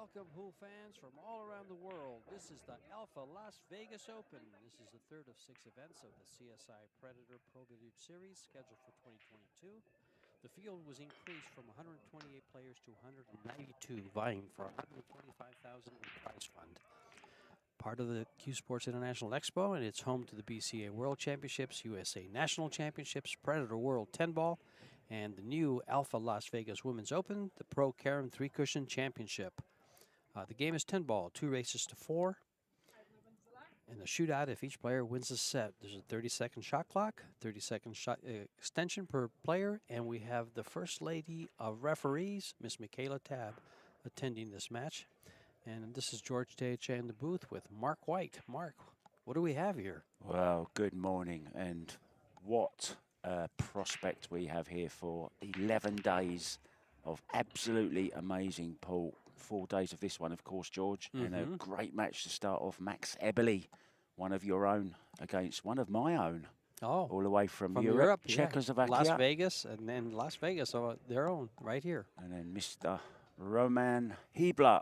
Welcome, Pool fans from all around the world. This is the Alfa Las Vegas Open. This is the third of 6 events of the CSI Predator Pro Billiard Series scheduled for 2022. The field was increased from 128 players to 192, vying for $125,000 in prize fund. Part of the CueSports International Expo, and it's home to the BCA World Championships, USA National Championships, Predator World 10 Ball, and the new Alfa Las Vegas Women's Open, the Pro Carom 3-Cushion Championship. The game is 10 ball, 2 races to 4. And the shootout, if each player wins a set, there's a 30-second shot clock, 30-second shot extension per player, and we have the First Lady of Referees, Miss Michaela Tabb, attending this match. And this is George Teacha in the booth with Mark White. Mark, what do we have here? Well, good morning, and what a prospect we have here for 11 days of absolutely amazing pool. 4 days of this one, of course, George, and a great match to start off. Max EBERLE, one of your own, against one of my own. Oh, all the way from Europe, Czechoslovakia. Las Vegas, and then Las Vegas, their own, right here. And then Mr. Roman HYBLER.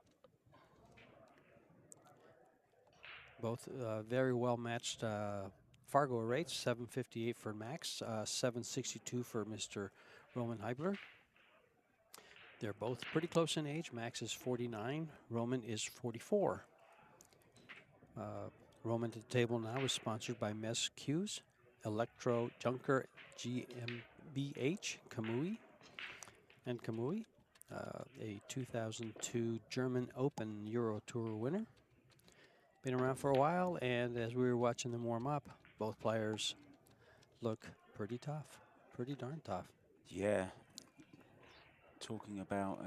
Both very well matched Fargo rates, 758 for Max, 762 for Mr. Roman HYBLER. They're both pretty close in age. Max is 49, Roman is 44. Roman at the table now is sponsored by Mes Q's, Electro Junker GmbH, Kamui, a 2002 German Open Euro Tour winner. Been around for a while, and as we were watching them warm up, both players look pretty tough, pretty darn tough. Yeah. Talking about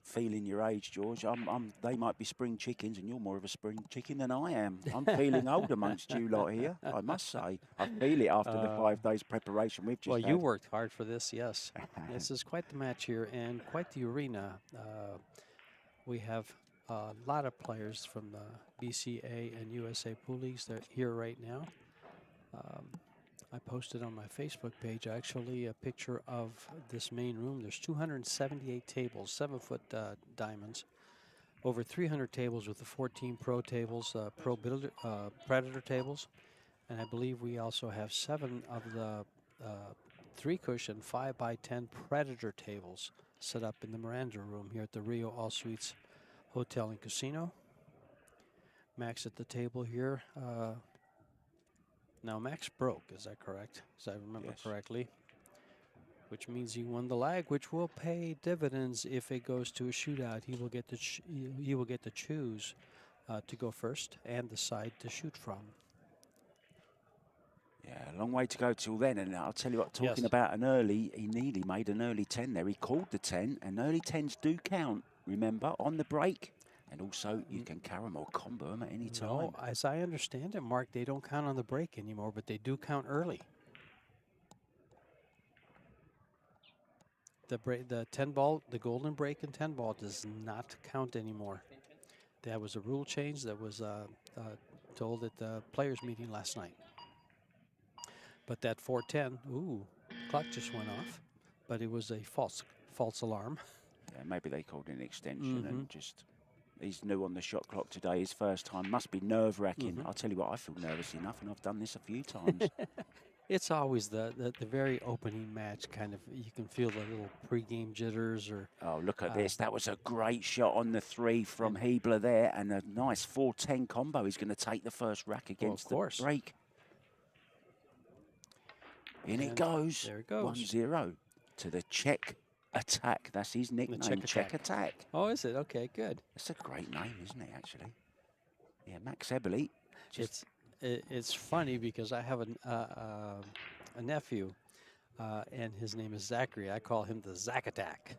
feeling your age, George. They might be spring chickens, and you're more of a spring chicken than I am. I'm feeling old amongst you lot here, I must say. I feel it after the 5 days preparation we've just had. You worked hard for this, yes. This is quite the match here and quite the arena. We have a lot of players from the BCA and USA Pool Leagues that are here right now. I posted on my Facebook page actually a picture of this main room. There's 278 tables, 7-foot diamonds, over 300 tables with the 14 pro tables, Predator tables, and I believe we also have 7 of the 3-cushion 5x10 Predator tables set up in the Miranda room here at the Rio All Suites Hotel and Casino. Max at the table here. Now, Max broke, is that correct? As I remember correctly. Which means he won the lag, which will pay dividends if it goes to a shootout. He will get to choose to go first and the side to shoot from. Yeah, a long way to go till then. And I'll tell you what, talking about an early, he nearly made an early 10 there. He called the 10, and early 10s do count, remember, on the break. And also, you can carom or combo them at any time. No, as I understand it, Mark, they don't count on the break anymore, but they do count early. The 10 ball, the golden break and 10 ball does not count anymore. That was a rule change that was told at the players' meeting last night. But that 410, clock just went off, but it was a false alarm. Yeah, maybe they called it an extension and just. He's new on the shot clock today. His first time must be nerve-wracking. I'll tell you what, I feel nervous enough, and I've done this a few times. It's always the very opening match, kind of. You can feel the little pre-game jitters. Oh, look at this! That was a great shot on the 3 from HYBLER there, and a nice 4-10 combo. He's going to take the first rack against the break. In it goes. There it goes. 1-0 to the Czech Attack. That's his nickname, Czech Attack. Oh, is it? Okay, good. That's a great name, isn't it, actually? Yeah, Max EBERLE. It's funny because I have a nephew, and his name is Zachary. I call him the Zach Attack.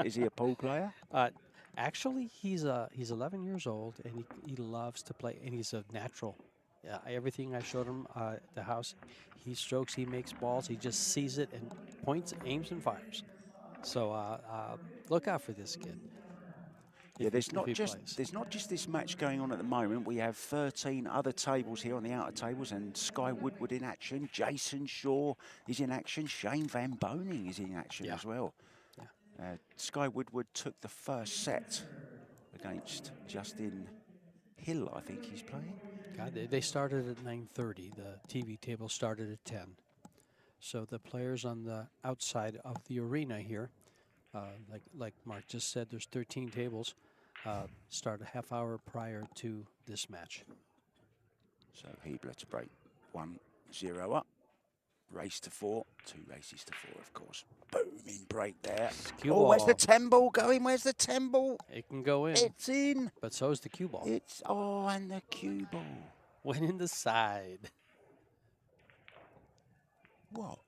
Is he a pool player? Actually, he's 11 years old, and he loves to play, and he's a natural. Everything I showed him at the house, he strokes, he makes balls, he just sees it and points, aims, and fires. So look out for this kid. Yeah, there's not just this match going on at the moment. We have 13 other tables here on the outer tables, and Sky Woodward in action. Jason Shaw is in action. Shane Van Boning is in action as well. Sky Woodward took the first set against Justin Hill, I think he's playing. God, they started at 9:30. The TV table started at 10. So the players on the outside of the arena here, like Mark just said, there's 13 tables, start a half hour prior to this match. So HYBLER to break 1-0 up. Race to 4, 2 races to 4, of course. Booming break there. Cue Oh, where's the ball. 10 ball going? Where's the 10 ball? It can go in. It's in. But so is the cue ball. It's, oh, and the cue ball. Went in the side. What?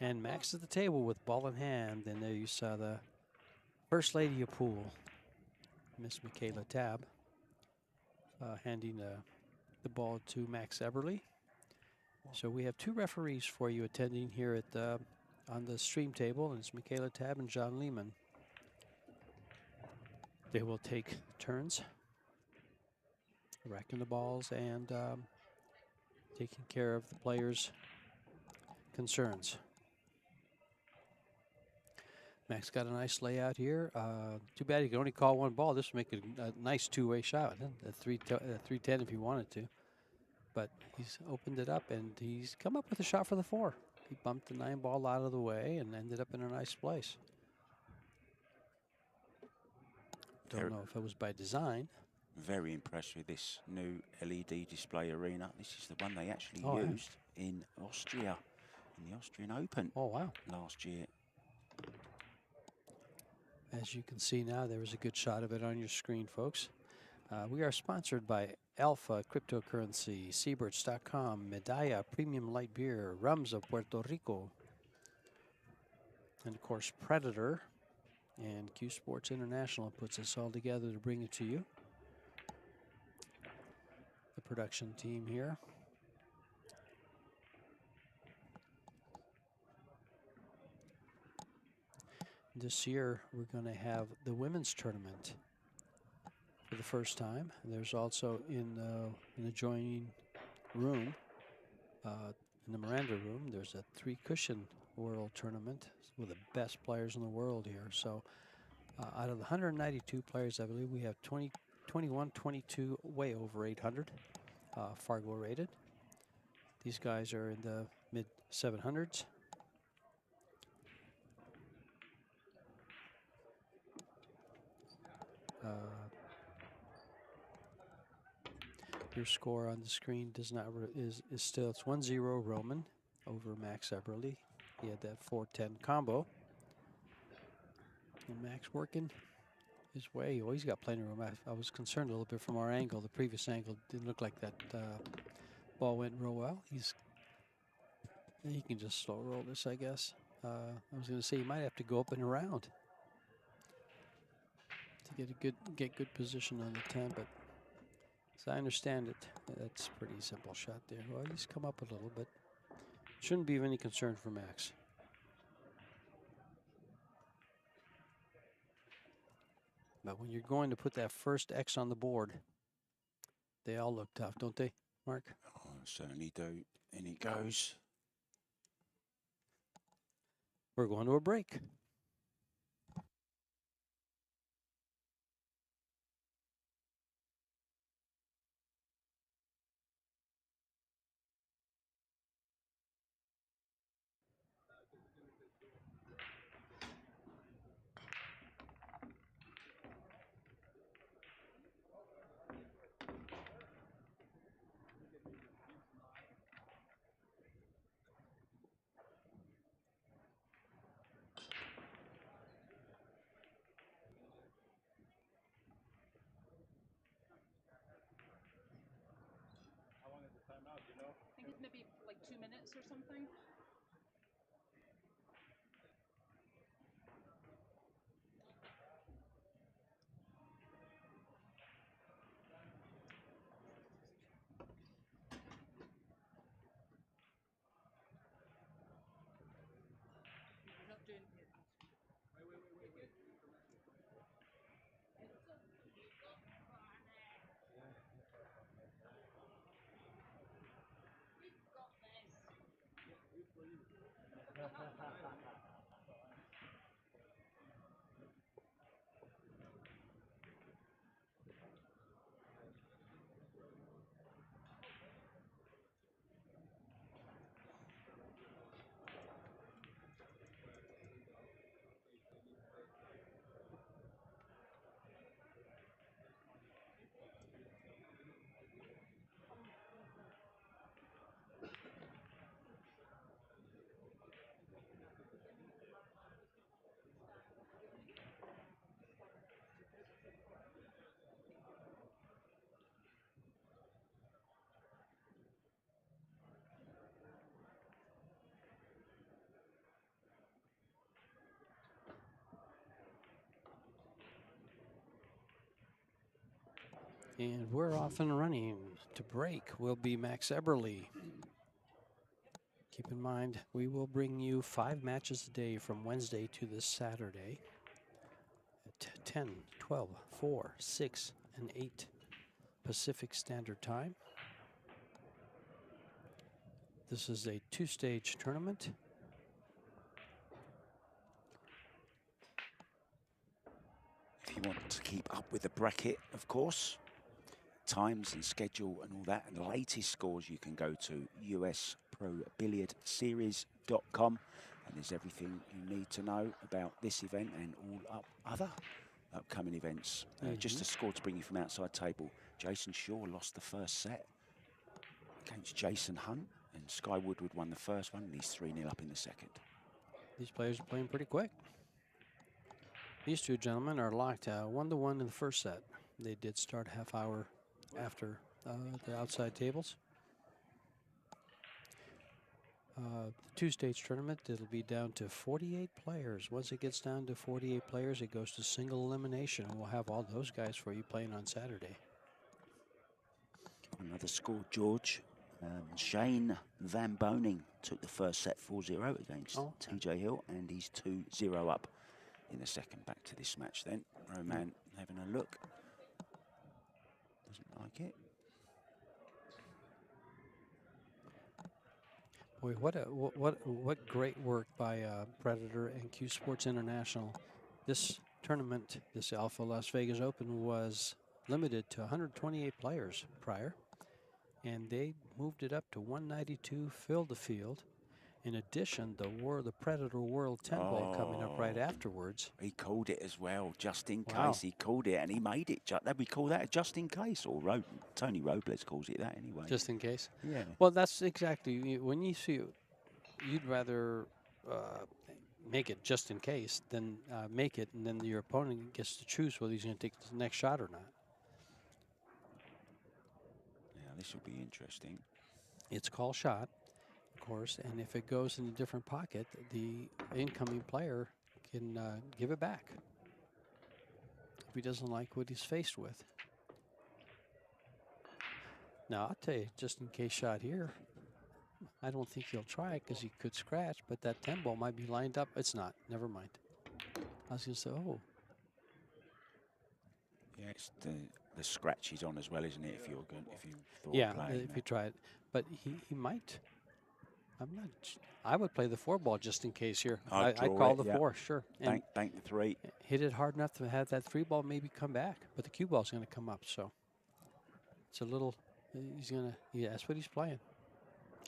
And Max at the table with ball in hand. And there you saw the First Lady of Pool, Miss Michaela Tabb, handing the ball to Max Eberle. So we have 2 referees for you attending here at on the stream table, and it's Michaela Tabb and John Lehman. They will take turns racking the balls and taking care of the players' concerns. Max got a nice layout here. Too bad he could only call 1 ball. This would make it a nice 2-way shot, a 310 if he wanted to. But he's opened it up, and he's come up with a shot for the 4. He bumped the 9 ball out of the way and ended up in a nice place. Don't know if it was by design. Very impressed with this new LED display arena. This is the one they actually used in Austria, in the Austrian Open. Oh, wow. Last year. As you can see now, there was a good shot of it on your screen, folks. We are sponsored by Alpha Cryptocurrency, Seabirds.com, Medalla Premium Light Beer, Rums of Puerto Rico, and of course Predator. And CueSports International puts this all together to bring it to you. The production team here. This year, we're going to have the women's tournament for the first time. And there's also in an adjoining room, in the Miranda room, there's a 3-cushion world tournament with the best players in the world here. So out of the 192 players, I believe we have 21, 22 way over 800 Fargo rated. These guys are in the mid 700s. Your score on the screen does not is still, it's 1-0 Roman over Max Eberle. He had that 4-10 combo. And Max working his way. Oh, he's got plenty of room. I was concerned a little bit from our angle. The previous angle didn't look like that ball went real well. He can just slow roll this, I guess. I was going to say he might have to go up and around to get good position on the 10, but as I understand it, that's a pretty simple shot there. Well, he's come up a little bit. Shouldn't be of any concern for Max. But when you're going to put that first X on the board, they all look tough, don't they, Mark? Oh, certainly do. And he goes. We're going to a break. I think it's maybe like 2 minutes or something. We're not doing it. And we're off and running. To break will be Max Eberle. Keep in mind, we will bring you 5 matches a day from Wednesday to this Saturday at 10, 12, 4, 6, and 8 Pacific Standard Time. This is a 2-stage tournament. If you want to keep up with the bracket, of course, times and schedule and all that, and the latest scores, you can go to usprobilliardseries.com, and there's everything you need to know about this event and all other upcoming events. Just a score to bring you from outside table. Jason Shaw lost the first set against Jason Hunt, and Sky Woodward won the first one, and he's 3-0 up in the second. These players are playing pretty quick. These two gentlemen are locked 1-1 in the first set. They did start a half hour after the outside tables. The 2-stage tournament, it'll be down to 48 players. Once it gets down to 48 players, it goes to single elimination, and we'll have all those guys for you playing on Saturday. Another score, George. Shane Van Boning took the first set 4-0 against TJ Hill, and he's 2-0 up in the second. Back to this match then. Roman having a look. Doesn't like it. Boy, what great work by Predator and CueSports International. This tournament, this Alfa Las Vegas Open, was limited to 128 players prior, and they moved it up to 192, filled the field. In addition, the Predator World 10 ball coming up right afterwards. He called it as well, just in case. He called it, and he made it. We call that a just in case, or Tony Robles calls it that anyway. Just in case? Yeah. Well, that's exactly, when you see it, you'd rather make it just in case than make it, and then your opponent gets to choose whether he's going to take the next shot or not. Yeah, this will be interesting. It's call shot, of course, and if it goes in a different pocket, the incoming player can give it back if he doesn't like what he's faced with. Now, I'll tell you, just in case shot here, I don't think he'll try it because he could scratch, but that 10 ball might be lined up. It's not. Never mind. I was going to say, oh. Yeah, it's the scratch is on as well, isn't it? If you thought if you try it, but he might. I'm not. I would play the 4 ball just in case here. I'd call the 4, sure. And bank the 3. Hit it hard enough to have that 3 ball maybe come back, but the cue ball's going to come up. So it's a little. He's gonna. Yeah, that's what he's playing.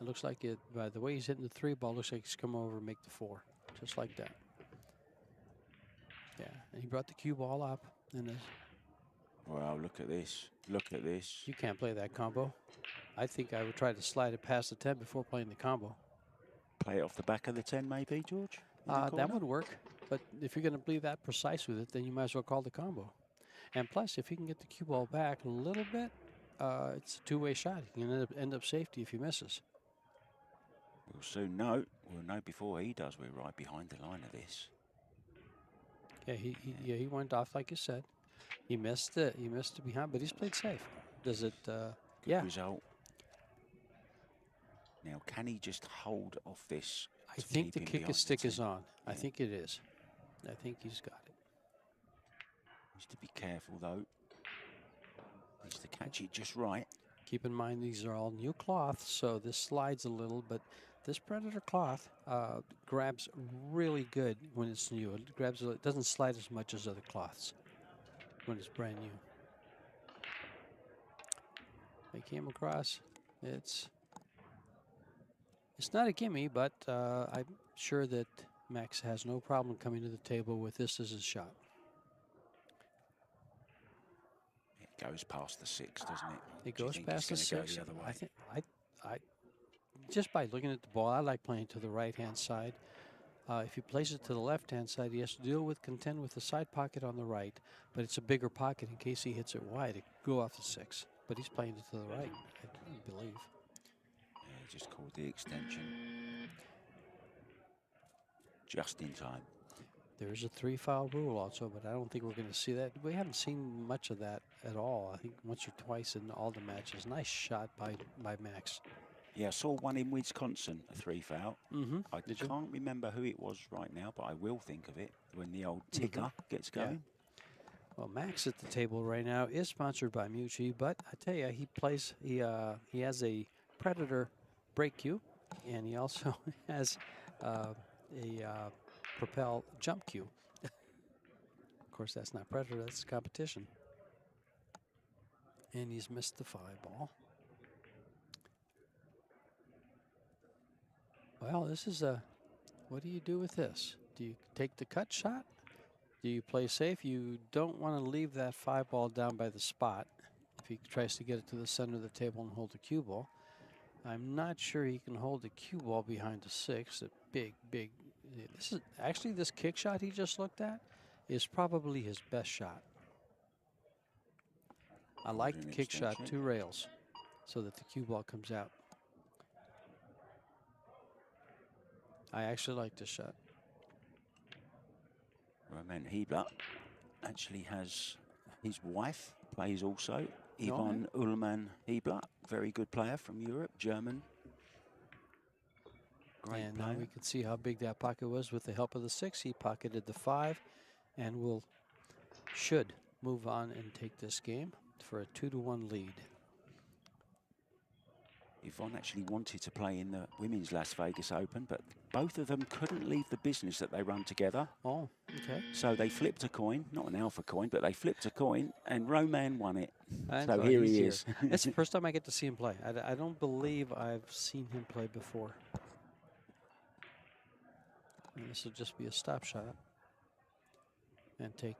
It looks like it. By the way he's hitting the 3 ball, looks like he's come over and make the 4, just like that. Yeah, and he brought the cue ball up. And wow, look at this. Look at this. You can't play that combo. I think I would try to slide it past the 10 before playing the combo. Play it off the back of the 10 maybe, George? That would work. But if you're going to be that precise with it, then you might as well call the combo. And plus, if you can get the cue ball back a little bit, it's a 2-way shot. You can end up safety if he misses. We'll soon know. We'll know before he does. We're right behind the line of this. Yeah, he went off like you said. He missed it. He missed it behind, but he's played safe. Does it? Good result. Now, can he just hold off this? I think the kick and stick is on. Yeah. I think it is. I think he's got it. Needs to be careful though. Needs to catch it just right. Keep in mind these are all new cloth, so this slides a little, but This Predator cloth grabs really good when it's new. It grabs, it doesn't slide as much as other cloths when it's brand new. They came across. It's not a gimme, but I'm sure that Max has no problem coming to the table with this as his shot. It goes past the 6, doesn't it? It goes past the 6. Go the other way? I think I just by looking at the ball, I like playing to the right-hand side. If he plays it to the left-hand side, he has to contend with the side pocket on the right, but it's a bigger pocket in case he hits it wide. It go off the 6, but he's playing it to the right, I believe. Yeah, just called the extension. Just in time. There's a 3-foul rule also, but I don't think we're going to see that. We haven't seen much of that at all. I think once or twice in all the matches. Nice shot by Max. Yeah, I saw one in Wisconsin, a 3-foul. I can't remember who it was right now, but I will think of it when the old ticker gets going. Yeah. Well, Max at the table right now is sponsored by Mucci, but I tell you, he has a Predator break cue, and he also has a Propel jump cue. Of course, that's not Predator, that's competition. And he's missed the 5-ball. Well, this is what do you do with this? Do you take the cut shot? Do you play safe? You don't want to leave that 5-ball down by the spot if he tries to get it to the center of the table and hold the cue ball. I'm not sure he can hold the cue ball behind the 6. A big. This is actually, this kick shot he just looked at is probably his best shot. I like the kick shot, 2 rails, so that the cue ball comes out. I actually like this shot. Roman HYBLER actually has his wife plays also. Yvonne Ullmann HYBLER, very good player from Europe, German. Great player. Now we can see how big that pocket was with the help of the 6. He pocketed the 5 and should move on and take this game for a 2-1 lead. Yvonne actually wanted to play in the women's Las Vegas Open, but both of them couldn't leave the business that they run together. Oh, okay. So they flipped a coin, not an alpha coin, but they flipped a coin, and Roman won it. And so here he is. It's the first time I get to see him play. I don't believe I've seen him play before. And this will just be a stop shot and take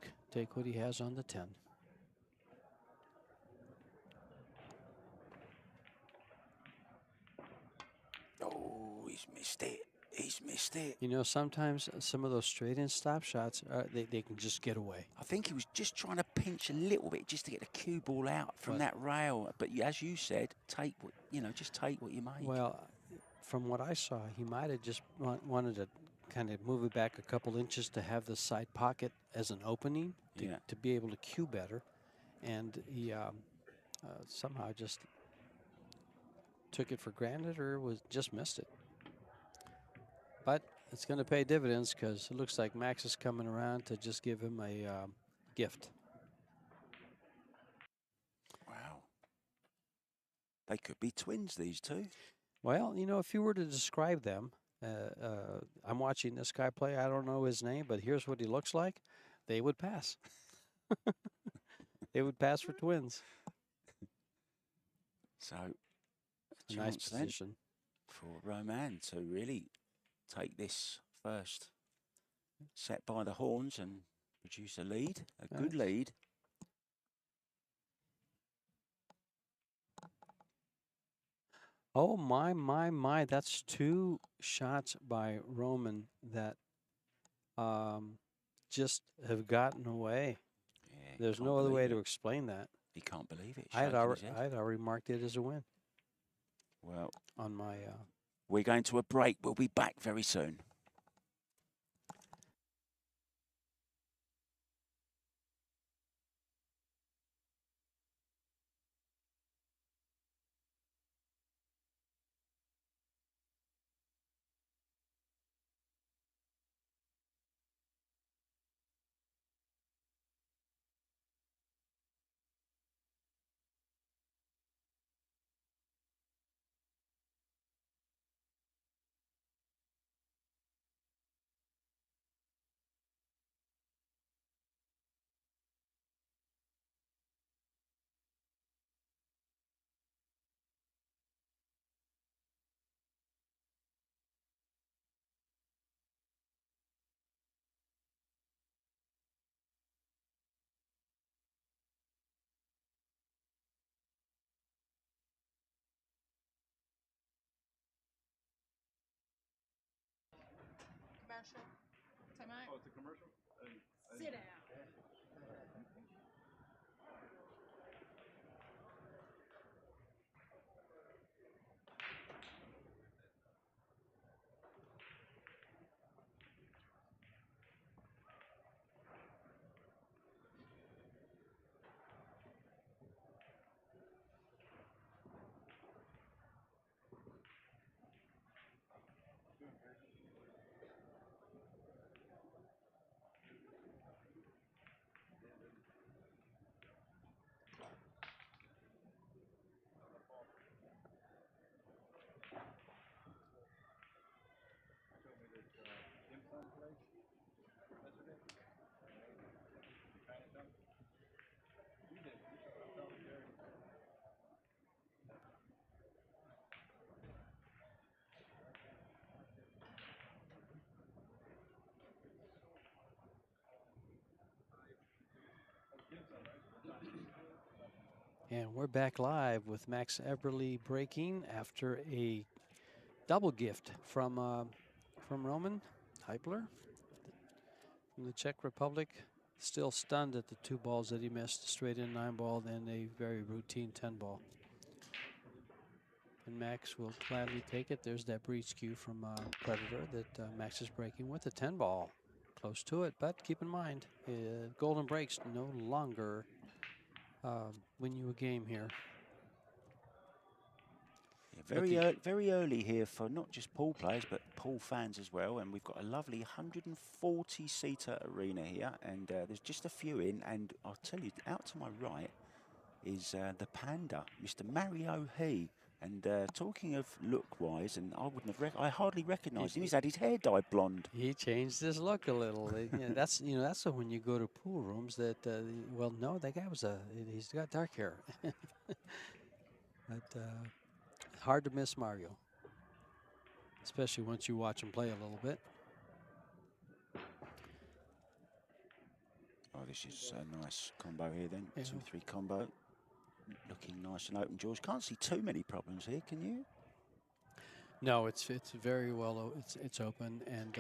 what he has on the 10. Oh, he's missed it. He's missed it. You know, sometimes some of those straight-in stop shots, they can just get away. I think he was just trying to pinch a little bit just to get the cue ball out from that rail. But as you said, just take what you make. Well, from what I saw, he might have just wanted to kind of move it back a couple inches to have the side pocket as an opening to be able to cue better. And he somehow just took it for granted or just missed it. But it's going to pay dividends because it looks like Max is coming around to just give him a gift. Wow. They could be twins, these two. Well, you know, if you were to describe them, I'm watching this guy play. I don't know his name, but here's what he looks like. They would pass. They would pass for twins. So, nice position for Roman to really take this first set by the horns and produce a lead, a good lead. Oh, my. That's 2 shots by Roman that just have gotten away. Yeah, there's no other way to explain that. He can't believe it. I had already marked it as a win. Well, on my... we're going to a break. We'll be back very soon. commercial. Time out. Oh, it's a commercial? Sit down. And we're back live with Max EBERLE breaking after a double gift from Roman HYBLER from the Czech Republic. Still stunned at the 2 balls that he missed, straight in 9-ball, then a very routine 10-ball. And Max will gladly take it. There's that breach cue from Predator that Max is breaking with a 10-ball. Close to it, but keep in mind, golden breaks no longer win you a game here. Yeah, very early here for not just pool players, but pool fans as well. And we've got a lovely 140-seater arena here, and there's just a few in. And I'll tell you, out to my right is the Panda, Mr. Mario He. And talking of look-wise, and I hardly recognised him. He's had his hair dyed blonde. He changed his look a little. That's that's when you go to pool rooms that well, no, that guy was he's got dark hair. But hard to miss Mario, especially once you watch him play a little bit. Oh, this is a nice combo here then. Yeah. 2-3 combo. Looking nice and open, George. Can't see too many problems here, can you? No, it's very well. It's open, and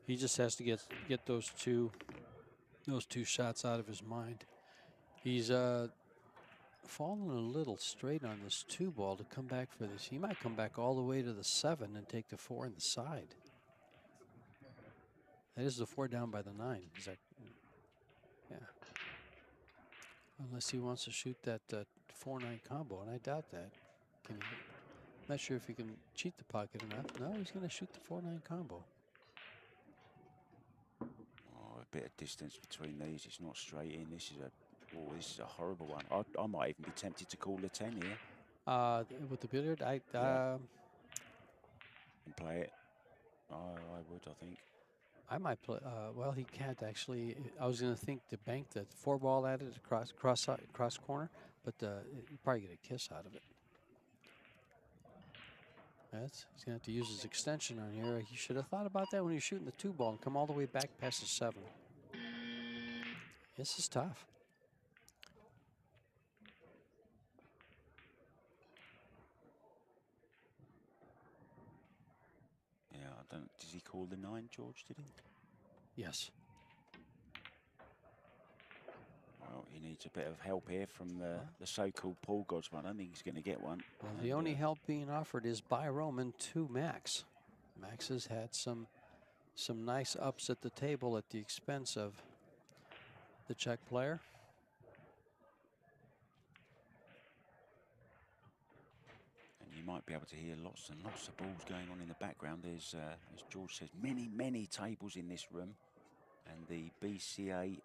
he just has to get those two shots out of his mind. He's fallen a little straight on this 2-ball to come back for this. He might come back all the way to the 7 and take the 4 in the side. That is the 4 down by the 9. Is that? Yeah. Unless he wants to shoot that 4-9 combo, and I doubt that. Can he? Not sure if he can cheat the pocket enough. No, he's going to shoot the 4-9 combo. Oh, a bit of distance between these. It's not straight in. This is a horrible one. I might even be tempted to call the 10 here. With the billiard, And play it. I would, I think. I might play. Well, he can't actually. I was going to think to bank the 4-ball at it cross corner, but you probably get a kiss out of it. He's going to have to use his extension on here. He should have thought about that when he was shooting the 2-ball and come all the way back past the 7. This is tough. Yeah, I don't. Does he call the 9, George? Did he? Yes. Well, he needs a bit of help here from the so-called pool gods, but I don't think he's going to get one. Well, the only help being offered is by Roman to Max. Max has had some nice ups at the table at the expense of the Czech player. And you might be able to hear lots and lots of balls going on in the background. There's, as George says, many tables in this room. And the BCA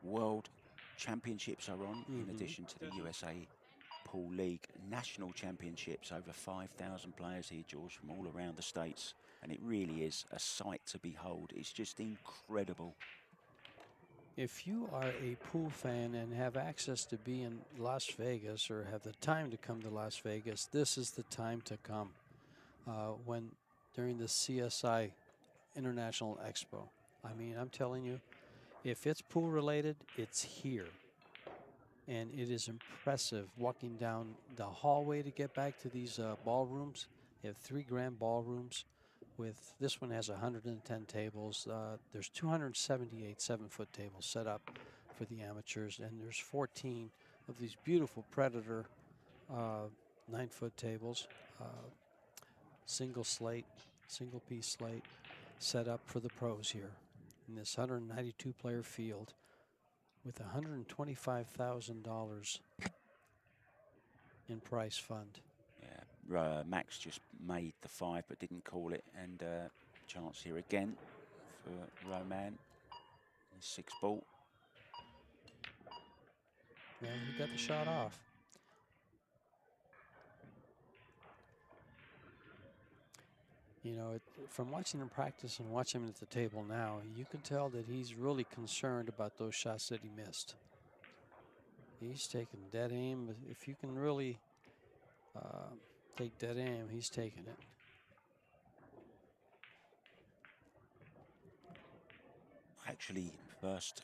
World Championships are on, in addition to the USA Pool League National Championships. Over 5,000 players here, George, from all around the States. And it really is a sight to behold. It's just incredible. If you are a pool fan and have access to be in Las Vegas or have the time to come to Las Vegas, this is the time to come. During the CSI International Expo. I mean, I'm telling you, if it's pool related, it's here. And it is impressive walking down the hallway to get back to these ballrooms. They have 3 grand ballrooms. with this one has 110 tables. There's 278 7-foot tables set up for the amateurs, and there's 14 of these beautiful Predator 9-foot tables, single piece slate set up for the pros here in this 192 player field with $125,000 in prize fund. Yeah, Max just made the 5 but didn't call it, and chance here again for Roman. 6 ball. Yeah, he got the shot off. You know, from watching him practice and watching him at the table now, you can tell that he's really concerned about those shots that he missed. He's taking dead aim. If you can really take dead aim, he's taking it. Actually, first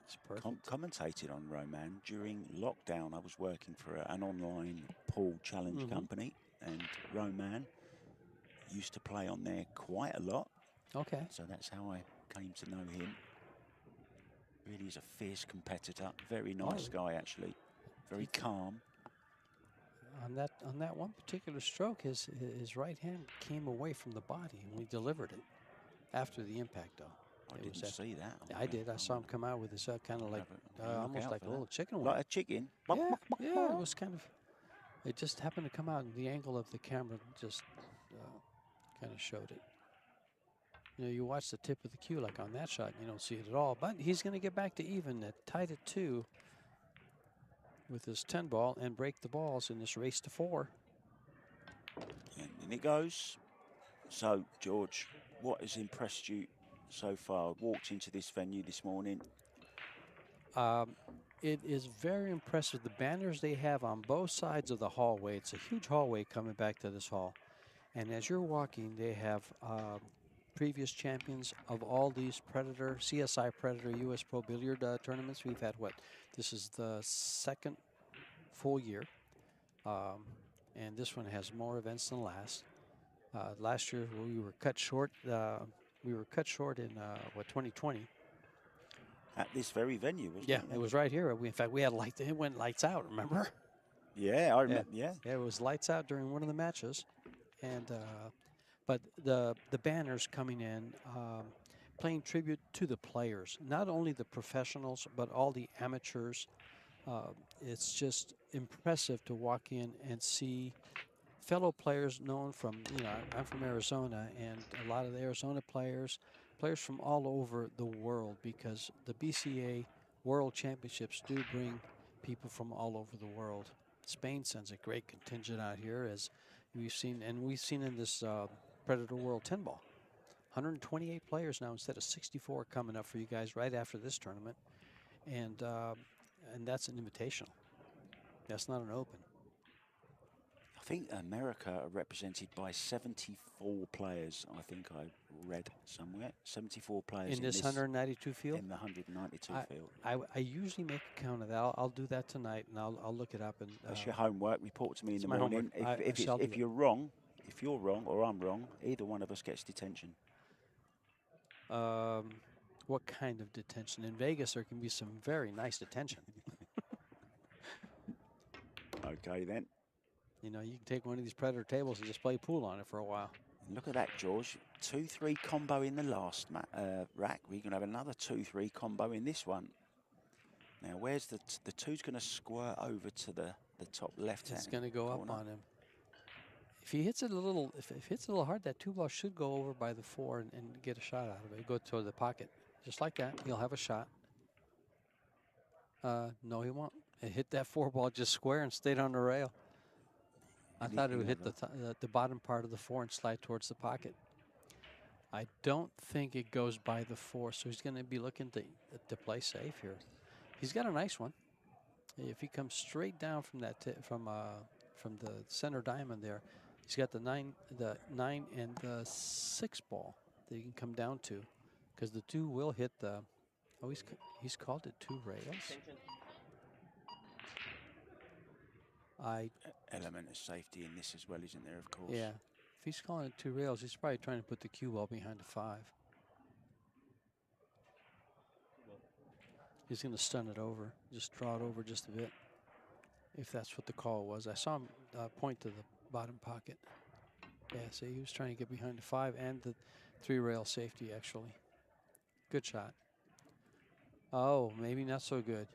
commentated on Roman during lockdown. I was working for an online pool challenge company, and Roman used to play on there quite a lot. Okay. So that's how I came to know him. Really is a fierce competitor. Very nice guy, actually. Very calm. On that one particular stroke, his right hand came away from the body, and we delivered it after the impact, though. I didn't see that. I did. I saw him come out with his kind of like almost like a little chicken wing. Like a chicken? Yeah, yeah. It was kind of. It just happened to come out, and the angle of the camera just kind of showed it. You know, you watch the tip of the cue, like on that shot, you don't see it at all. But he's going to get back to even, tied at 2 with his 10 ball and break the balls in this race to 4. And in it goes. So, George, what has impressed you so far? Walked into this venue this morning. It is very impressive. The banners they have on both sides of the hallway. It's a huge hallway coming back to this hall. And as you're walking, they have previous champions of all these Predator, CSI Predator US Pro Billiard tournaments. We've had this is the 2nd full year. And this one has more events than last. Last year we were cut short. We were cut short in 2020. At this very venue, wasn't it? Yeah, it was right here. In fact, we had it went lights out. Remember? Yeah, I remember. Yeah, it was lights out during one of the matches, and but the banners coming in, paying tribute to the players, not only the professionals but all the amateurs. It's just impressive to walk in and see fellow players known from, I'm from Arizona, and a lot of the Arizona players from all over the world, because the BCA World Championships do bring people from all over the world. Spain sends a great contingent out here, as we've seen in this Predator World 10 ball. 128 players now instead of 64 coming up for you guys right after this tournament, and that's an invitational. That's not an open. I think America are represented by 74 players. I think I read somewhere 74 players in this 192 field. In the 192 field. I usually make a count of that. I'll do that tonight, and I'll look it up. And that's your homework. Report to me in the morning. If you're wrong, or I'm wrong, either one of us gets detention. What kind of detention? In Vegas, there can be some very nice detention. Okay, then. You know, you can take one of these Predator tables and just play pool on it for a while. Look at that, George. 2-3 combo in the last rack. We're going to have another 2-3 combo in this one. Now, where's the 2's going to squirt over to the top left hand? It's going to go corner. up on him. If he hits it a little, if it hits a little hard, that 2 ball should go over by the 4 and get a shot out of it. Go toward the pocket, just like that. He'll have a shot. No, he won't. It hit that 4 ball just square and stayed on the rail. I thought it would hit the bottom part of the 4 and slide towards the pocket. I don't think it goes by the 4, so he's going to be looking to play safe here. He's got a nice one. If he comes straight down from that from the center diamond there, he's got the 9 and the 6 ball that he can come down to, because the 2 will hit the. Oh, he's called it 2 rails. Element of safety in this as well, isn't there, of course? Yeah. If he's calling it 2 rails, he's probably trying to put the cue ball behind the 5. He's going to stun it over, just draw it over just a bit, if that's what the call was. I saw him point to the bottom pocket. Yeah, see, he was trying to get behind the 5 and the 3 rail safety, actually. Good shot. Oh, maybe not so good.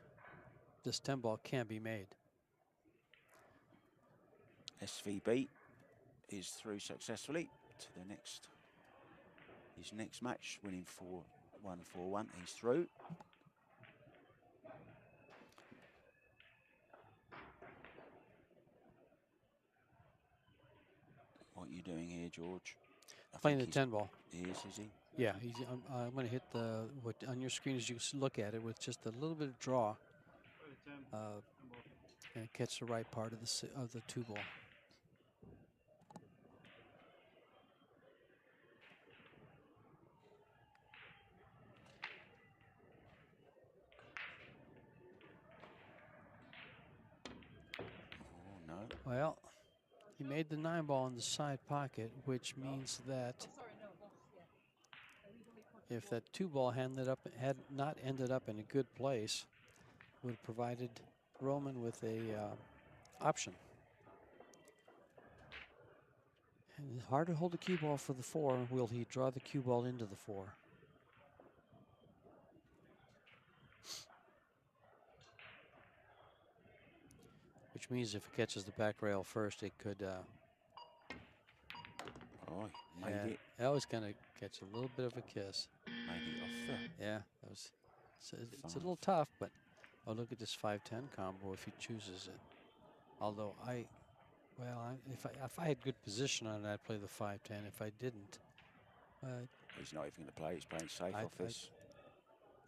This 10 ball can be made. SVB is through successfully to the next, his next match, winning 4-1, 4-1. He's through. What are you doing here, George? Playing the 10 ball. He is he? Yeah, I'm going to hit the, what on your screen as you look at it, with just a little bit of draw. And catch the right part of the 2 ball. Oh, no. Well, he made the 9 ball in the side pocket, which means that if that 2 ball had not ended up in a good place, would have provided Roman with a option. And it's hard to hold the cue ball for the 4. Will he draw the cue ball into the 4? Which means if it catches the back rail first, it could. Oh, made it. That was going to catch a little bit of a kiss. Made it off the. Yeah, that was. It's a little tough, but oh, look at this 5-10 combo if he chooses it. Although if I had good position on it, I'd play the 5-10. If I didn't, he's not even going to play. He's playing safe off this.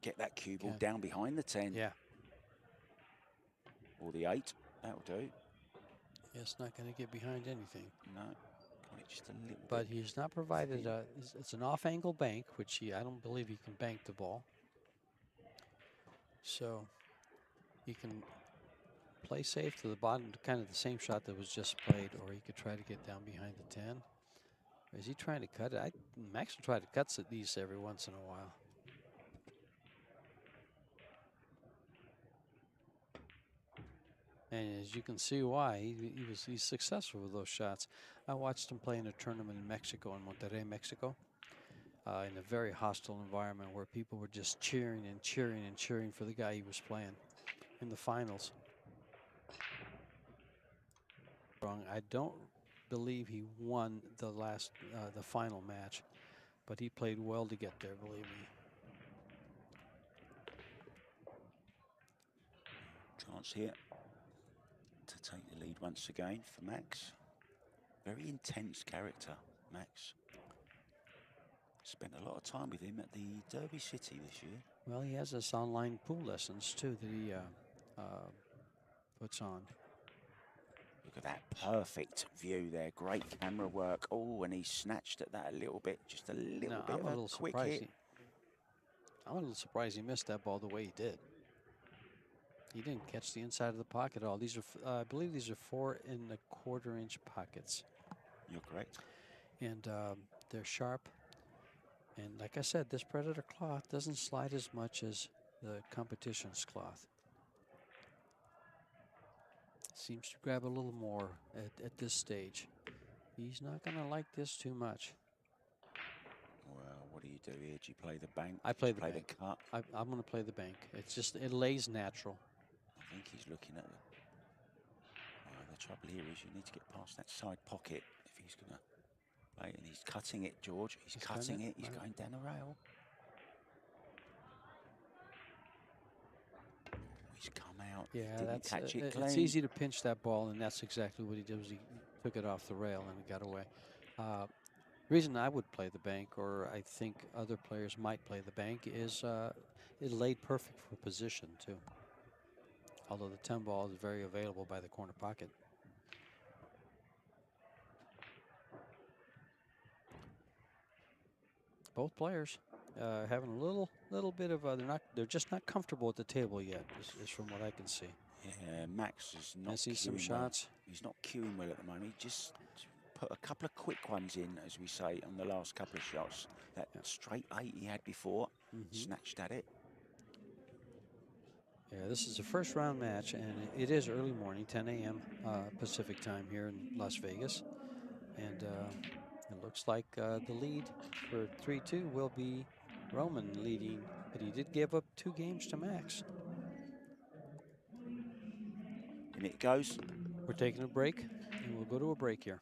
Get that cue ball down behind the 10. Yeah. Or the 8. That'll do. Yeah, it's not going to get behind anything. No. Just a little but bit. He's not provided it's an off-angle bank, which I don't believe he can bank the ball. So he can play safe to the bottom, kind of the same shot that was just played, or he could try to get down behind the 10. Or is he trying to cut it? Max will try to cut these every once in a while. And as you can see why, he's successful with those shots. I watched him play in a tournament in Mexico, in Monterrey, Mexico, in a very hostile environment where people were just cheering and cheering and cheering for the guy he was playing in the finals. I don't believe he won the final match, but he played well to get there, believe me. Chance here to take the lead once again for Max. Very intense character, Max. Spent a lot of time with him at the Derby City this year. Well, he has this online pool lessons too that he puts on. Look at that perfect view there. Great camera work. Oh, and he snatched at that a little bit. Just a little bit. I'm a little quick surprised. hit. I'm a little surprised he missed that ball the way he did. He didn't catch the inside of the pocket at all. These are, I believe, these are 4 1/4-inch pockets. You're correct. And they're sharp. And like I said, this Predator cloth doesn't slide as much as the competition's cloth. Seems to grab a little more at this stage. He's not going to like this too much. Well, what do you do here? Do you play the bank? I play the bank. The cut? I'm going to play the bank. It's just, it lays natural. I think he's looking at the trouble here is you need to get past that side pocket if he's going to play. And he's cutting it, George. He's cutting it. He's going down the rail. He's come out. Yeah, didn't catch it clean. It's easy to pinch that ball, and that's exactly what he did. Was he took it off the rail and it got away. Reason I would play the bank, or I think other players might play the bank, is it laid perfect for position too. Although the 10 ball is very available by the corner pocket. Both players having a little bit of they're just not comfortable at the table yet, is from what I can see. Yeah, Max is not. I see some shots. Well. He's not cueing well at the moment. He just put a couple of quick ones in, as we say, on the last couple of shots. That straight 8 he had before, snatched at it. Yeah, this is a first round match, and it is early morning, 10 a.m. Pacific time here in Las Vegas. And it looks like the lead for 3-2 will be Roman leading, but he did give up 2 games to Max. And it goes. We're taking a break, and we'll go to a break here.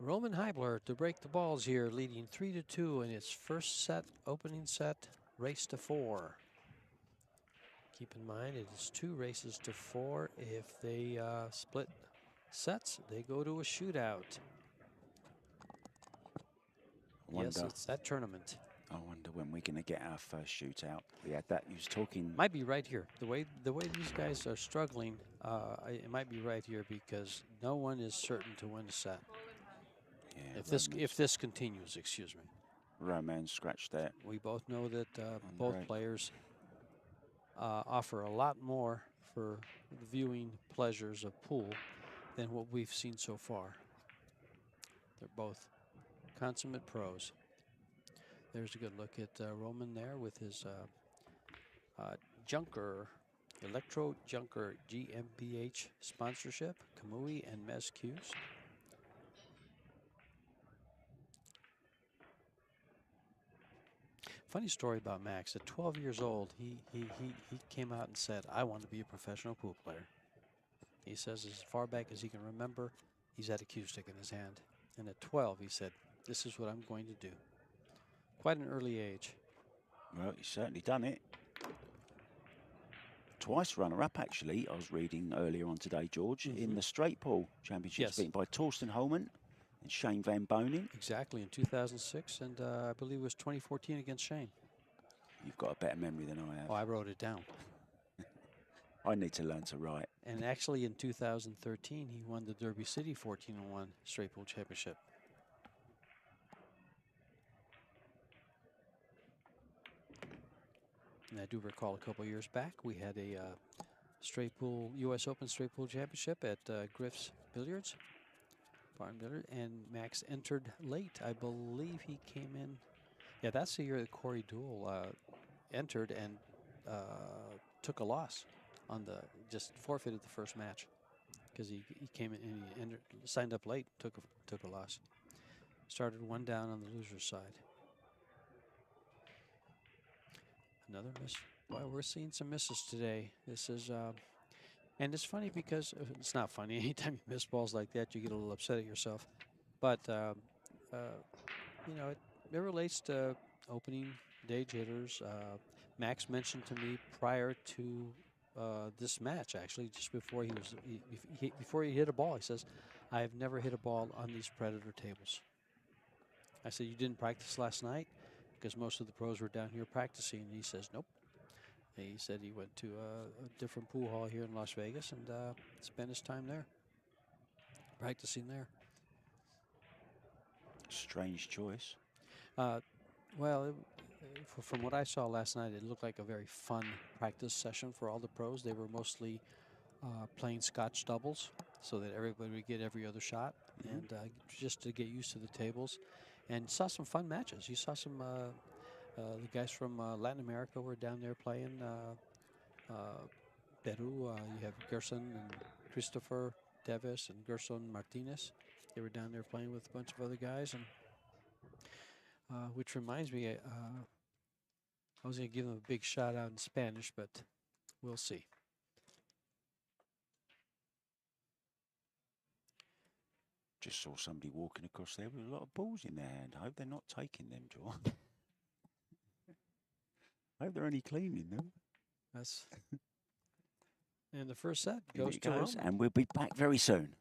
Roman HYBLER to break the balls here, leading 3-2 in its first set, opening set, race to 4. Keep in mind, it is 2 races to 4. If they split sets, they go to a shootout. Yes, it's that tournament. I wonder when we're going to get our first shootout. We had that. He was talking. Might be right here. The way these guys are struggling, it might be right here because no one is certain to win a set. Yeah, If this continues, excuse me. Roman scratched that. We both know that both players offer a lot more for the viewing pleasures of pool than what we've seen so far. They're both consummate pros. There's a good look at Roman there with his Junker, Electro Junker GmbH sponsorship, Kamui and Mez Cues. Funny story about Max. At 12 years old, he came out and said, "I want to be a professional pool player." He says as far back as he can remember, he's had a cue stick in his hand. And at 12, he said, "This is what I'm going to do." Quite an early age. Well, he's certainly done it. Twice runner-up, actually, I was reading earlier on today, George, in the straight pool championships, beaten by Torsten Holman and Shane Van Bonen. Exactly, in 2006, and I believe it was 2014 against Shane. You've got a better memory than I have. Oh, I wrote it down. I need to learn to write. And actually, in 2013, he won the Derby City 14-1 straight pool championship. And I do recall a couple years back, we had a straight pool, U.S. Open straight pool championship at Griff's Billiards, Barn Billiard, and Max entered late. I believe he came in. Yeah, that's the year that Corey Deuel entered and took a loss on just forfeited the first match because he came in and he signed up late, took a loss. Started 1 down on the loser's side. Another miss. Well, we're seeing some misses today. This is And it's funny because it's not funny. Anytime you miss balls like that, you get a little upset at yourself. But you know, it relates to opening day jitters. Max mentioned to me prior to this match, actually, just before before he hit a ball, he says, "I have never hit a ball on these Predator tables." I said, "You didn't practice last night?" Because most of the pros were down here practicing. And he says, "Nope." He said he went to a different pool hall here in Las Vegas and spent his time there, practicing there. Strange choice. Well, from what I saw last night, it looked like a very fun practice session for all the pros. They were mostly playing Scotch doubles so that everybody would get every other shot and just to get used to the tables. And saw some fun matches. You saw some, the guys from Latin America were down there playing. Peru, you have Gerson and Christopher Deves and Gerson Martinez. They were down there playing with a bunch of other guys. And which reminds me, I was going to give them a big shout out in Spanish, but we'll see. Just saw somebody walking across there with a lot of balls in their hand. I hope they're not taking them, John. I hope they're only cleaning them. That's and the first set In goes it to goes, Roman. and we'll be back very soon.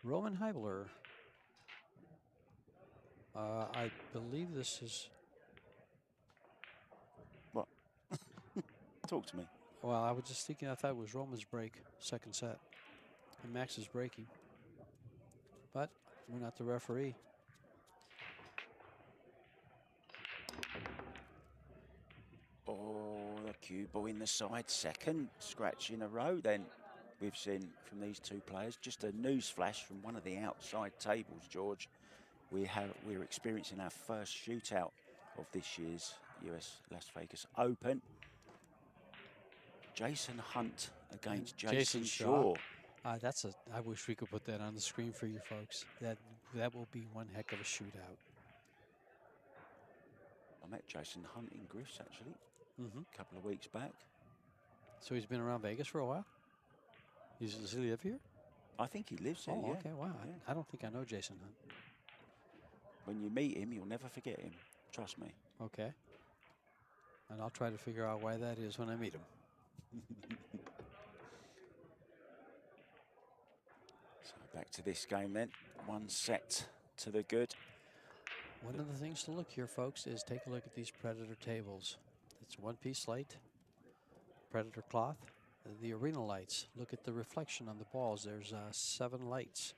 Roman HYBLER. I believe this is. What? Talk to me. Well, I was just thinking. I thought it was Roman's break, second set, and Max is breaking. But we're not the referee. Oh, the cue ball in the side, second scratch in a row. Then we've seen from these two players. Just a news flash from one of the outside tables, George. We're experiencing our first shootout of this year's US Las Vegas Open. Jason Hunt against Jason Shaw. I wish we could put that on the screen for you folks. That will be one heck of a shootout. I met Jason Hunt in Griffs actually Mm-hmm. a couple of weeks back. So he's been around Vegas for a while? Does he live here? I think he lives here, Oh, yeah. okay, wow. Yeah. I don't think I know Jason Hunt. When you meet him, you'll never forget him. Trust me. Okay. And I'll try to figure out why that is when I meet him. So back to this game then. 1 set to the good. One of the things to look here, folks, is take a look at these Predator tables. It's one-piece slate, Predator cloth, the arena lights. Look at the reflection on the balls. There's 7 lights.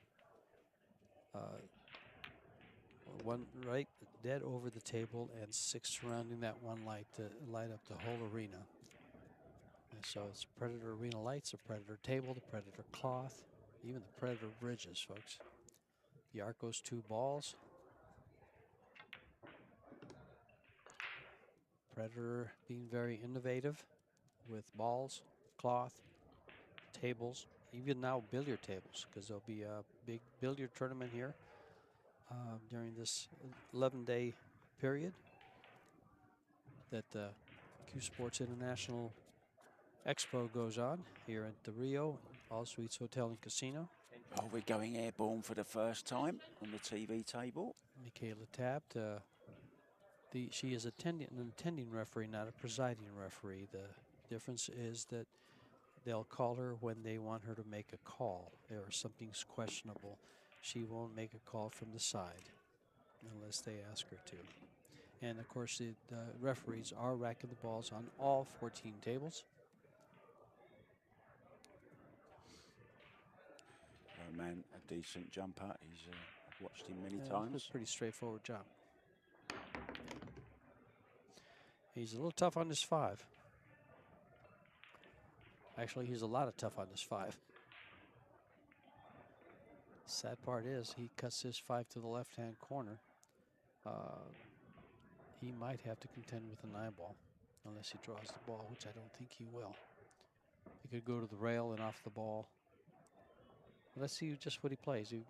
One right dead over the table and 6 surrounding that one light to light up the whole arena. And so it's Predator arena lights, the Predator table, the Predator cloth, even the Predator bridges, folks. The Arcos II balls. Predator being very innovative with balls, cloth, tables, even now billiard tables, because there'll be a big billiard tournament here during this 11-day period that the CueSports International Expo goes on here at the Rio All Suites Hotel and Casino. Oh, we're going airborne for the first time on the TV table. Michaela Tabt, she is an attending referee, not a presiding referee. The difference is that they'll call her when they want her to make a call or something's questionable. She won't make a call from the side unless they ask her to. And of course, the referees are racking the balls on all 14 tables. Roman, a decent jumper. He's watched him many It's times. a pretty straightforward job. He's a little tough on his 5. Actually, he's a lot of tough on his 5. Sad part is he cuts his 5 to the left-hand corner. He might have to contend with an eyeball unless he draws the ball, which I don't think he will. He could go to the rail and off the ball. Let's see just what he plays. He's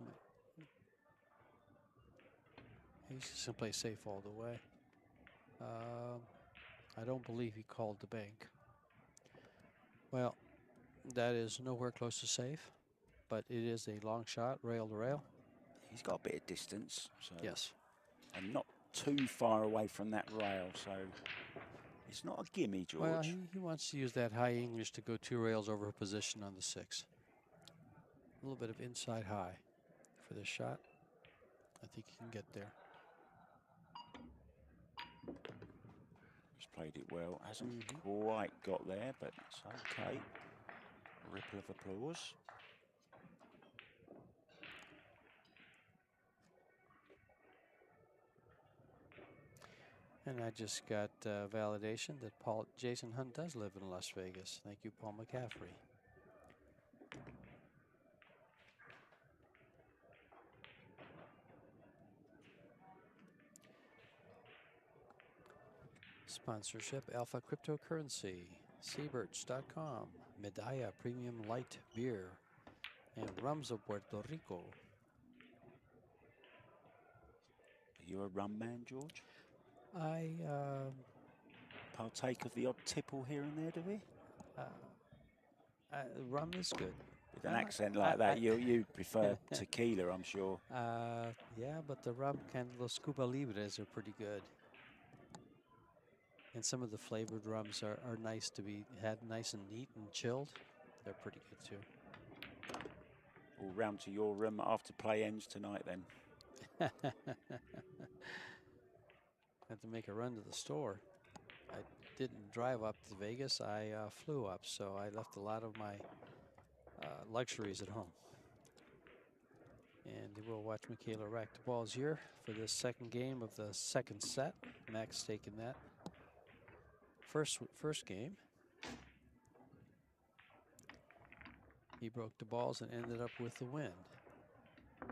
just going to play safe all the way. I don't believe he called the bank. Well, that is nowhere close to safe, but it is a long shot, rail to rail. He's got a bit of distance. So Yes. And not too far away from that rail, so it's not a gimme, George. Well, he wants to use that high English to go 2 rails over a position on the 6. A little bit of inside high for this shot. I think he can get there. He's played it well. Hasn't quite got there, but it's okay. A ripple of applause. And I just got validation that Jason Hunt does live in Las Vegas. Thank you, Paul McCaffrey. Sponsorship, Alpha Cryptocurrency, Seabirch.com, Medalla Premium Light Beer, and Rums of Puerto Rico. Are you a rum man, George? I Partake of the odd tipple here and there, do we? rum is good. With an accent like that, you prefer tequila, I'm sure. Yeah, but the rum los Cuba Libres are pretty good. And some of the flavored rums are nice to be had nice and neat and chilled. They're pretty good too. All round to your room after play ends tonight then. Had to make a run to the store. I didn't drive up to Vegas. I flew up, so I left a lot of my luxuries at home. And we'll watch Michaela rack the balls here for this second game of the second set. Max taking that. First game, he broke the balls and ended up with the win.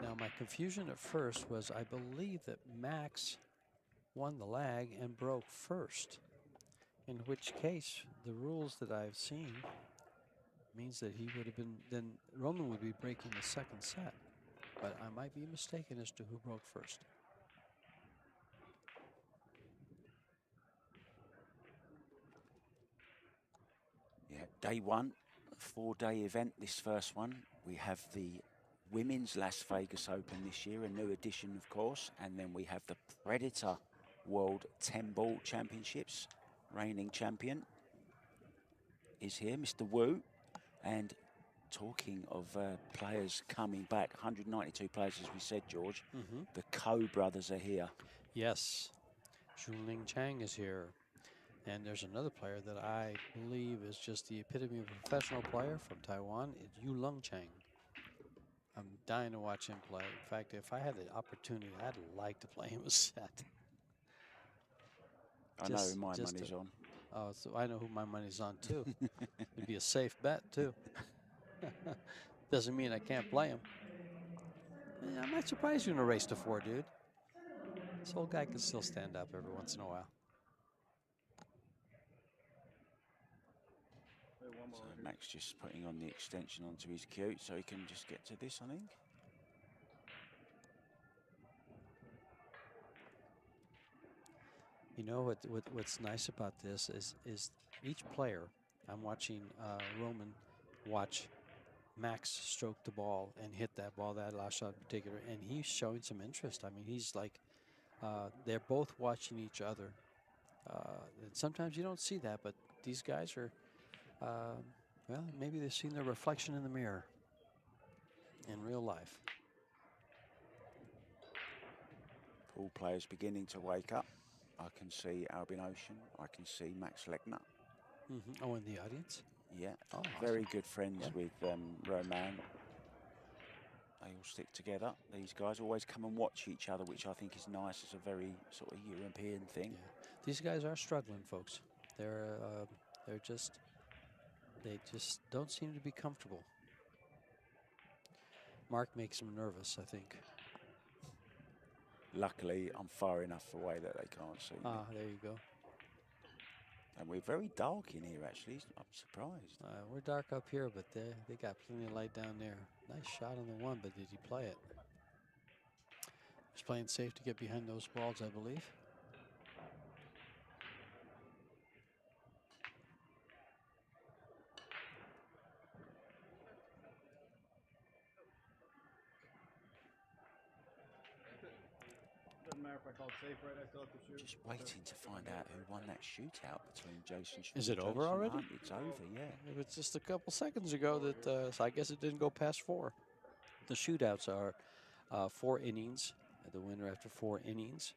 Now my confusion at first was I believe that Max won the lag and broke first, in which case the rules that I've seen means that he would have been, then Roman would be breaking the second set. But I might be mistaken as to who broke first. Yeah, day one, 4-day event, this first one. We have the Women's Las Vegas Open this year, a new edition, of course. And then we have the Predator World 10-Ball Championships. Reigning champion is here, Mr. Wu. And talking of players coming back, 192 players, as we said, George. The Ko brothers are here. Yes. Junling Chang is here. And there's another player that I believe is just the epitome of a professional player from Taiwan. It's Yulong Chang. I'm dying to watch him play. In fact, if I had the opportunity, I'd like to play him a set. I know who my money's on. Oh, so I know who my money's on, too. It'd be a safe bet, too. Doesn't mean I can't play him. Yeah, I might surprise you in a race to 4, dude. This old guy can still stand up every once in a while. So Max just putting on the extension onto his cue so he can just get to this, I think. You know what's nice about this is each player. I'm watching Roman watch Max stroke the ball and hit that ball, that last shot in particular, and he's showing some interest. I mean, he's like, they're both watching each other. And sometimes you don't see that, but these guys are, well, maybe they've seen their reflection in the mirror in real life. All players beginning to wake up. I can see Albin Ocean. I can see Max Legner. Oh, in the audience? Yeah, oh, very awesome. good friends with Roman. They all stick together. These guys always come and watch each other, which I think is nice. It's a very sort of European thing. Yeah. These guys are struggling, folks. They're just, they just don't seem to be comfortable. Mark makes them nervous, I think. Luckily, I'm far enough away that they can't see me. There you go. And we're very dark in here, actually. I'm surprised. We're dark up here, but they got plenty of light down there. Nice shot on the one, but did he play it? He's playing safe to get behind those balls, I believe. Doesn't matter if I called safe, right? I still have to shoot. Just waiting to find out who won that shootout between Jason Schmidt Is it and over Jason already? Hunt. It's over, yeah. It was just a couple seconds ago that, so I guess it didn't go past 4. The shootouts are 4 innings. The winner after 4 innings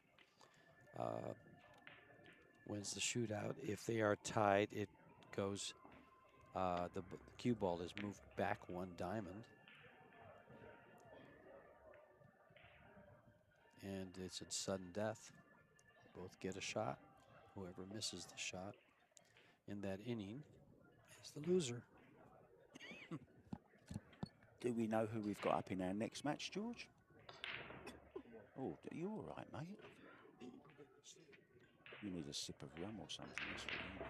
wins the shootout. If they are tied, it goes, the cue ball is moved back 1 diamond. And it's a sudden death. Both get a shot. Whoever misses the shot in that inning is the loser. Do we know who we've got up in our next match, George? Oh, you all right, mate? You need a sip of rum or something. That's what you need.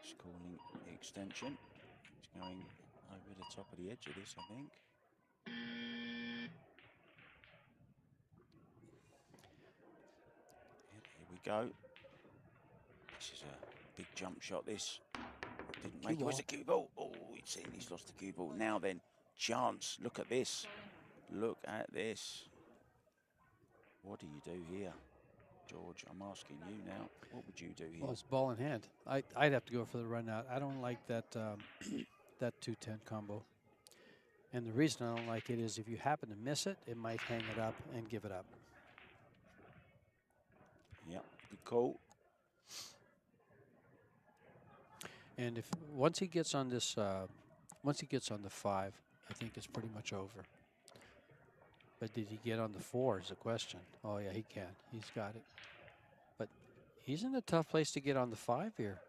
It's calling the extension. It's going over the top of the edge of this, I think. Here we go. This is a big jump shot, this. Didn't make it. Where's the cue ball? Oh, he's lost the cue ball. Now then, chance. Look at this. Look at this. What do you do here, George? I'm asking you now. What would you do here? Well, it's ball in hand. I'd have to go for the run out. I don't like that that 2-10 combo. And the reason I don't like it is if you happen to miss it, it might hang it up and give it up. Yep, good call. And if once he gets on this, once he gets on the 5, I think it's pretty much over. But did he get on the 4 is the question. Oh yeah, he can. He's got it. But he's in a tough place to get on the 5 here.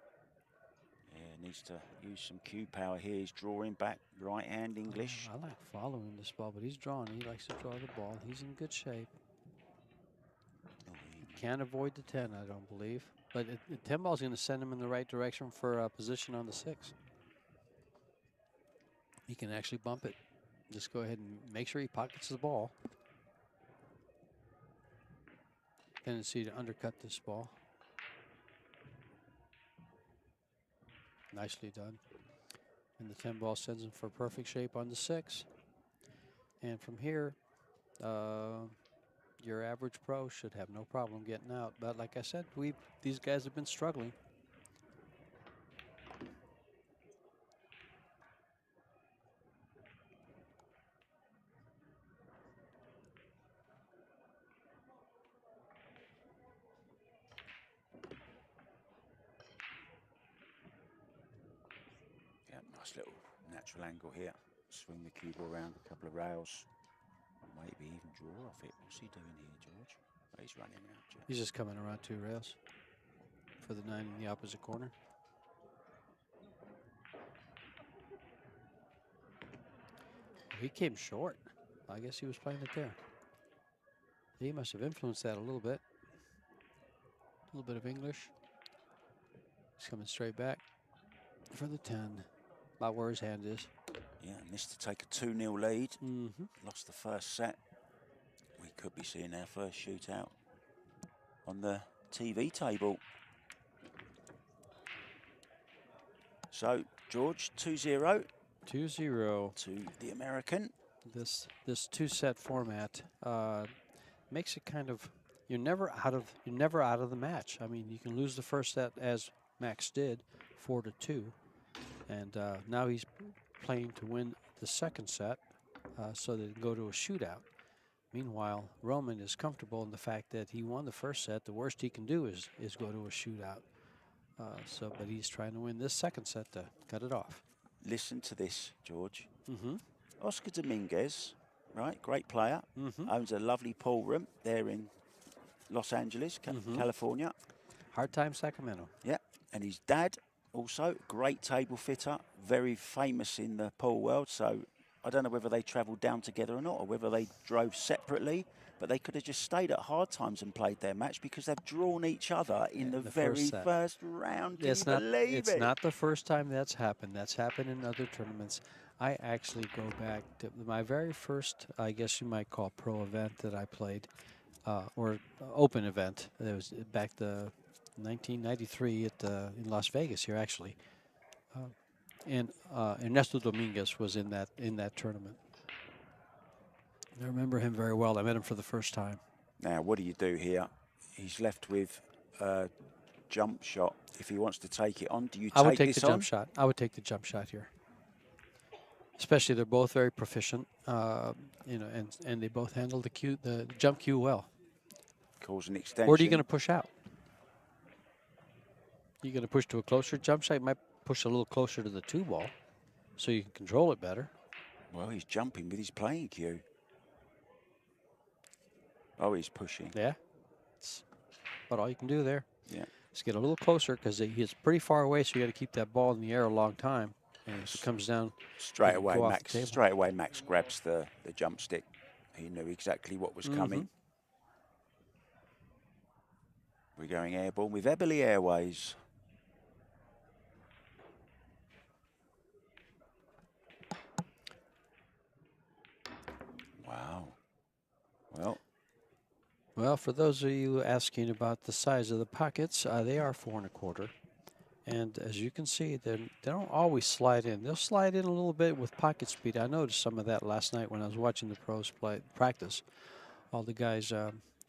Yeah, needs to use some cue power here. He's drawing back, right hand English. I like following this ball, but he's drawing. He likes to draw the ball. He's in good shape. Oh, He can't avoid the 10, I don't believe. But 10 ball is going to send him in the right direction for a position on the 6. He can actually bump it. Just go ahead and make sure he pockets the ball. Tendency to undercut this ball. Nicely done. And the 10 ball sends him for perfect shape on the 6. And from here, your average pro should have no problem getting out. But like I said, these guys have been struggling. Yeah, nice little natural angle here. Swing the cue ball around a couple of rails. Maybe even draw off it. What's he doing here, George? Oh, he's running around. Jeff. He's just coming around 2 rails for the 9 in the opposite corner. He came short. I guess he was playing it there. He must have influenced that a little bit. A little bit of English. He's coming straight back for the 10. About where his hand is. Yeah, missed to take a 2-0 lead. Mm-hmm. Lost the first set. We could be seeing our first shootout on the TV table. So, George, 2-0. 2-0. To the American. This 2-set format makes it kind of you're never out of the match. I mean, you can lose the first set as Max did, 4-2, and now he's playing to win the second set, so they can go to a shootout. Meanwhile, Roman is comfortable in the fact that he won the first set. The worst he can do is go to a shootout. But he's trying to win this second set to cut it off. Listen to this, George. Mm-hmm. Oscar Dominguez, right, great player, Mm-hmm. owns a lovely pool room there in Los Angeles, California. Hard time, Sacramento. Yeah, and his dad also, great table fitter, very famous in the pool world. So I don't know whether they travelled down together or not, or whether they drove separately, but they could have just stayed at Hard Times and played their match because they've drawn each other in the very first round. Can you believe it? It's not the first time that's happened. That's happened in other tournaments. I actually go back to my very first, I guess you might call pro event that I played, or open event. It was back to 1993 in Las Vegas here, actually. And Ernesto Dominguez was in that tournament. I remember him very well. I met him for the first time. Now, what do you do here? He's left with a jump shot. If he wants to take it on, do you take this on? I would take the jump shot. I would take the jump shot here. Especially, they're both very proficient, and they both handle the jump cue well. Cause an extension. Where are you going to push out? You're going to push to a closer jump shot. You might push a little closer to the 2 ball, so you can control it better. Well, he's jumping with his playing cue. Oh, he's pushing. Yeah, that's about all you can do there. Yeah. Just get a little closer because he's pretty far away, so you got to keep that ball in the air a long time. And if it comes down straight away, Max grabs the jump stick. He knew exactly what was coming. We're going airborne with EBERLE Airways. Wow. Well, for those of you asking about the size of the pockets, they are 4 1/4. And as you can see, they don't always slide in. They'll slide in a little bit with pocket speed. I noticed some of that last night when I was watching the pros practice. All the guys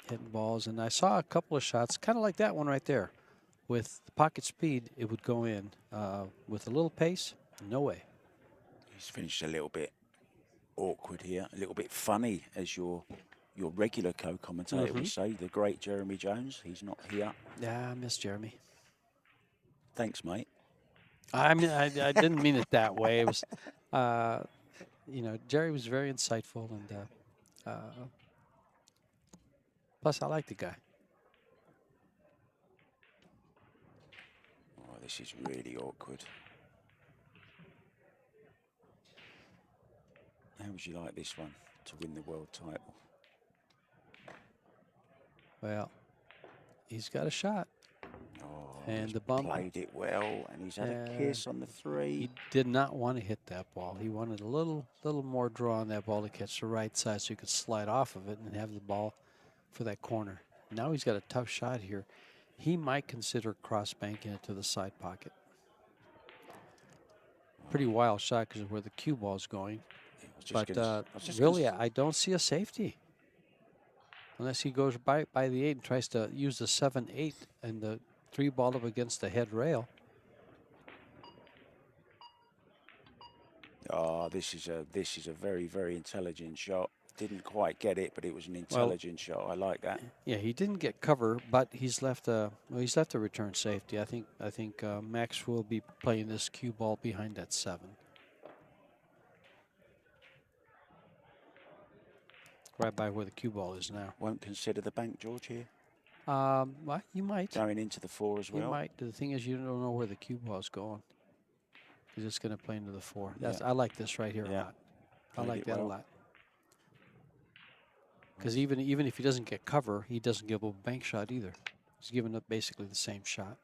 hitting balls. And I saw a couple of shots, kind of like that one right there. With the pocket speed, it would go in. With a little pace, no way. He's finished a little bit awkward here, a little bit funny, as your regular co-commentator would say, the great Jeremy Jones. He's not here. Yeah, I miss Jeremy. Thanks, mate. I mean, I didn't mean it that way. It was, Jerry was very insightful, and plus I like the guy. Oh, this is really awkward. How would you like this one to win the world title? Well, he's got a shot. And he's the bump played it well, and he's had a kiss on the 3. He did not want to hit that ball. He wanted a little more draw on that ball to catch the right side so he could slide off of it and have the ball for that corner. Now he's got a tough shot here. He might consider cross banking it to the side pocket. Pretty wild shot because of where the cue ball is going. But really, I don't see a safety. Unless he goes by the 8 and tries to use the 7-8 and the 3 ball up against the head rail. Oh, this is a very, very intelligent shot. Didn't quite get it, but it was an intelligent shot. I like that. Yeah, he didn't get cover, but he's left a return safety. I think Max will be playing this cue ball behind that 7. Right by where the cue ball is now. Won't consider the bank, George, here. Well, you might. Going into the 4 as well. You might. The thing is, you don't know where the cue ball is going. He's just going to play into the 4. That's I like this right here a lot. I like that a lot. Because even if he doesn't get cover, he doesn't give up a bank shot either. He's giving up basically the same shot.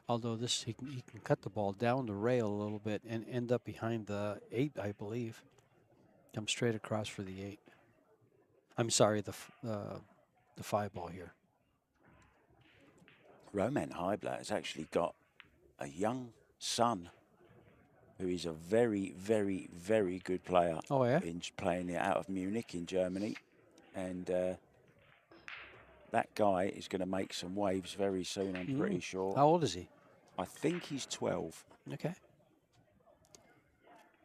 Although he can cut the ball down the rail a little bit and end up behind the 8, I believe. Come straight across for the 8. I'm sorry, the 5 ball here. Roman HYBLER has actually got a young son who is a very, very, very good player. Oh, yeah? In playing it out of Munich in Germany. And that guy is going to make some waves very soon, I'm pretty sure. How old is he? I think he's 12. Okay.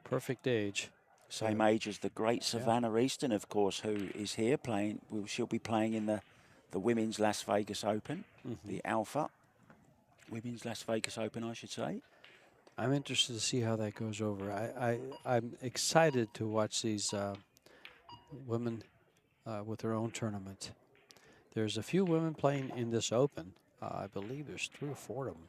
Perfect age. Same age as the great Savannah Easton, of course, who is here playing. She'll be playing in the Women's Las Vegas Open, the Alfa Women's Las Vegas Open, I should say. I'm interested to see how that goes over. I'm excited to watch these women with their own tournament. There's a few women playing in this Open. I believe there's 3 or 4 of them.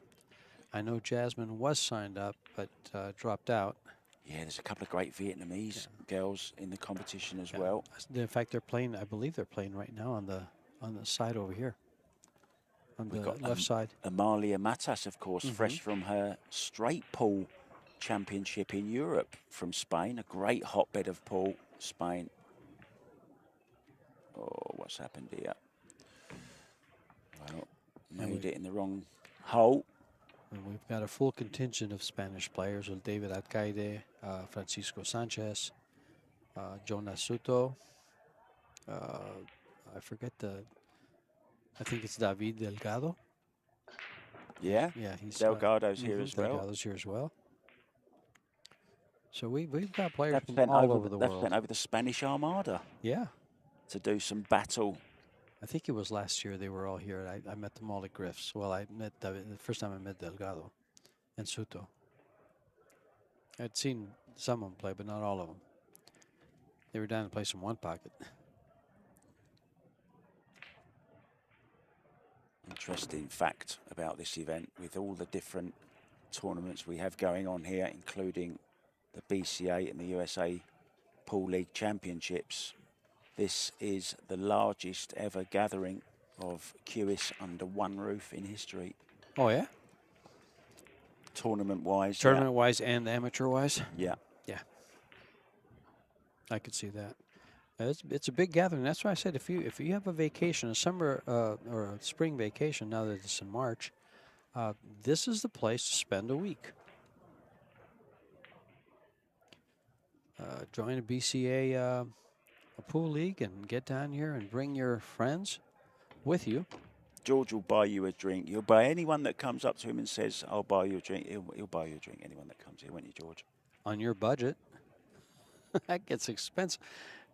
I know Jasmine was signed up, but dropped out. Yeah, there's a couple of great Vietnamese girls in the competition as well. In fact, they're playing. I believe they're playing right now on the side over here, on the left side. Amalia Matas, of course, fresh from her straight pool championship in Europe from Spain. A great hotbed of pool, Spain. Oh, what's happened here? Well, made it in the wrong hole. And we've got a full contingent of Spanish players with David Alcaide, Francisco Sanchez, Jonas Soto. I forget I think it's David Delgado. Yeah, he's Delgado's here as well. Delgado's here as well. So we've got players from all over the world. They've sent over the Spanish Armada. Yeah. To do some battle. I think it was last year they were all here. I met them all at Griff's. Well, I met the first time I met Delgado and Soto. I'd seen some of them play, but not all of them. They were down to play some one pocket. Interesting fact about this event, with all the different tournaments we have going on here, including the BCA and the USA Pool League Championships. This is the largest ever gathering of CueSports under one roof in history. Oh, yeah? Tournament-wise. Tournament-wise and amateur-wise? Yeah. Yeah. I could see that. It's a big gathering. That's why I said if you have a vacation, a summer or a spring vacation, now that it's in March, this is the place to spend a week. Join a BCA a pool league and get down here and bring your friends with you. George will buy you a drink. He'll buy anyone that comes up to him and says, I'll buy you a drink. He'll buy you a drink, anyone that comes here, won't you, George? On your budget. That gets expensive.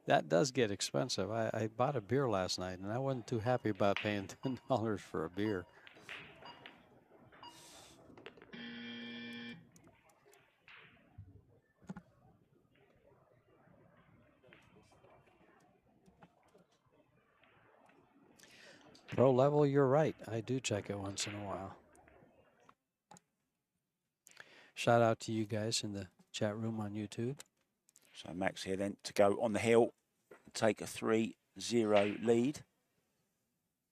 That does get expensive. I bought a beer last night, and I wasn't too happy about paying $10 for a beer. Pro level, you're right. I do check it once in a while. Shout out to you guys in the chat room on YouTube. So Max here then to go on the hill, take a 3-0 lead.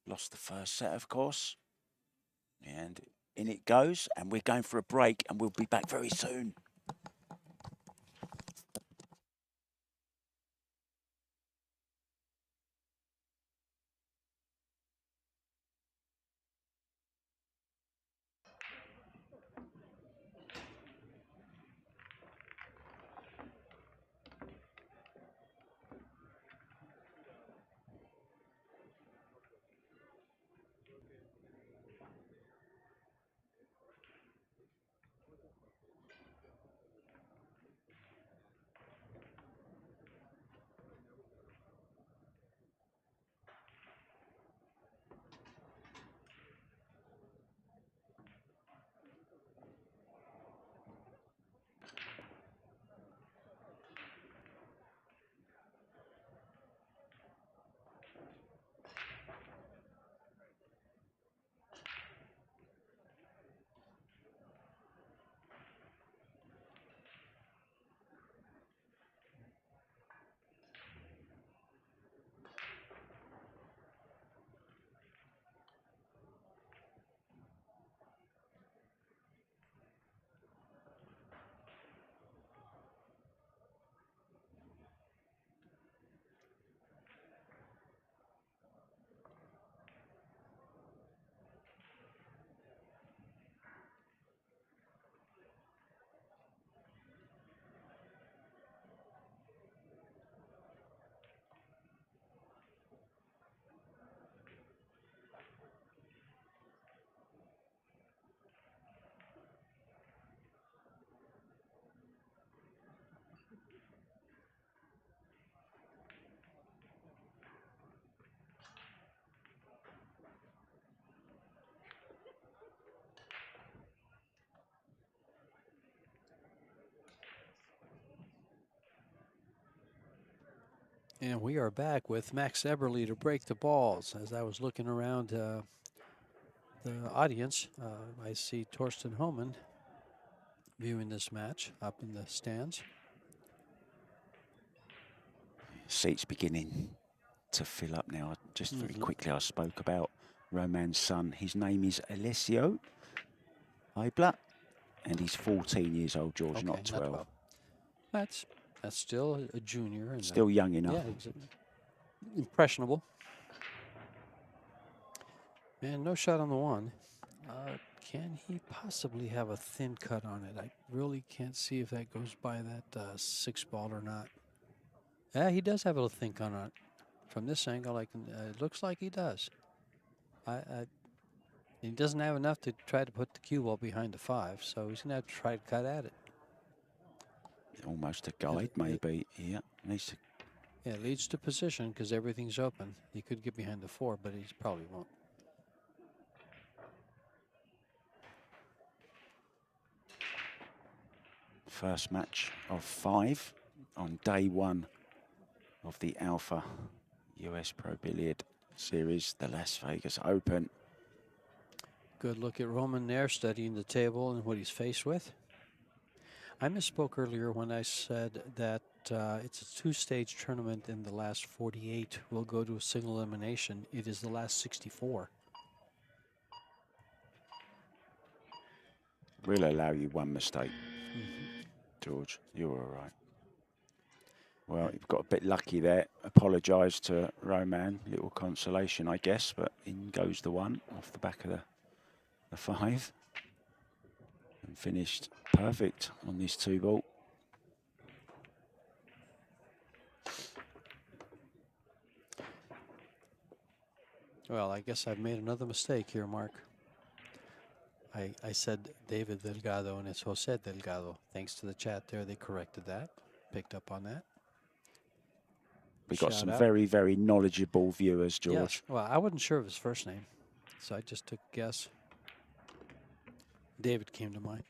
Lost the first set, of course. And in it goes, and we're going for a break, and we'll be back very soon. And we are back with Max Eberle to break the balls. As I was looking around the audience, I see Torsten Homan viewing this match up in the stands. Seats beginning to fill up now. Just very quickly, I spoke about Roman's son. His name is Alessio HYBLER, and he's 14 years old, George, Okay, not 12. That's still a junior. And Still young enough. Yeah, impressionable. And no shot on the one. Can he possibly have a thin cut on it? I really can't see if that goes by that 6-ball or not. Yeah, he does have a little thin cut on it. From this angle, it looks like he does. He doesn't have enough to try to put the cue ball behind the 5, so he's going to have to try to cut at it. Almost a guide, maybe. Yeah, needs to. Yeah, it leads to position because everything's open. He could get behind the 4, but he probably won't. First match of 5 on day 1 of the Alfa US Pro Billiard Series, the Las Vegas Open. Good look at Roman there, studying the table and what he's faced with. I misspoke earlier when I said that it's a 2-stage tournament and the last 48 will go to a single elimination. It is the last 64. We'll allow you one mistake, George. You're all right. Well, you've got a bit lucky there. Apologise to Roman. Little consolation, I guess, but in goes the 1 off the back of the 5. And finished perfect on this 2-ball. Well, I guess I've made another mistake here, Mark. I said David Delgado and it's Jose Delgado. Thanks to the chat there, they corrected that, picked up on that. We've got some very, very knowledgeable viewers, George. Yes. Well, I wasn't sure of his first name, so I just took a guess. David came to mind.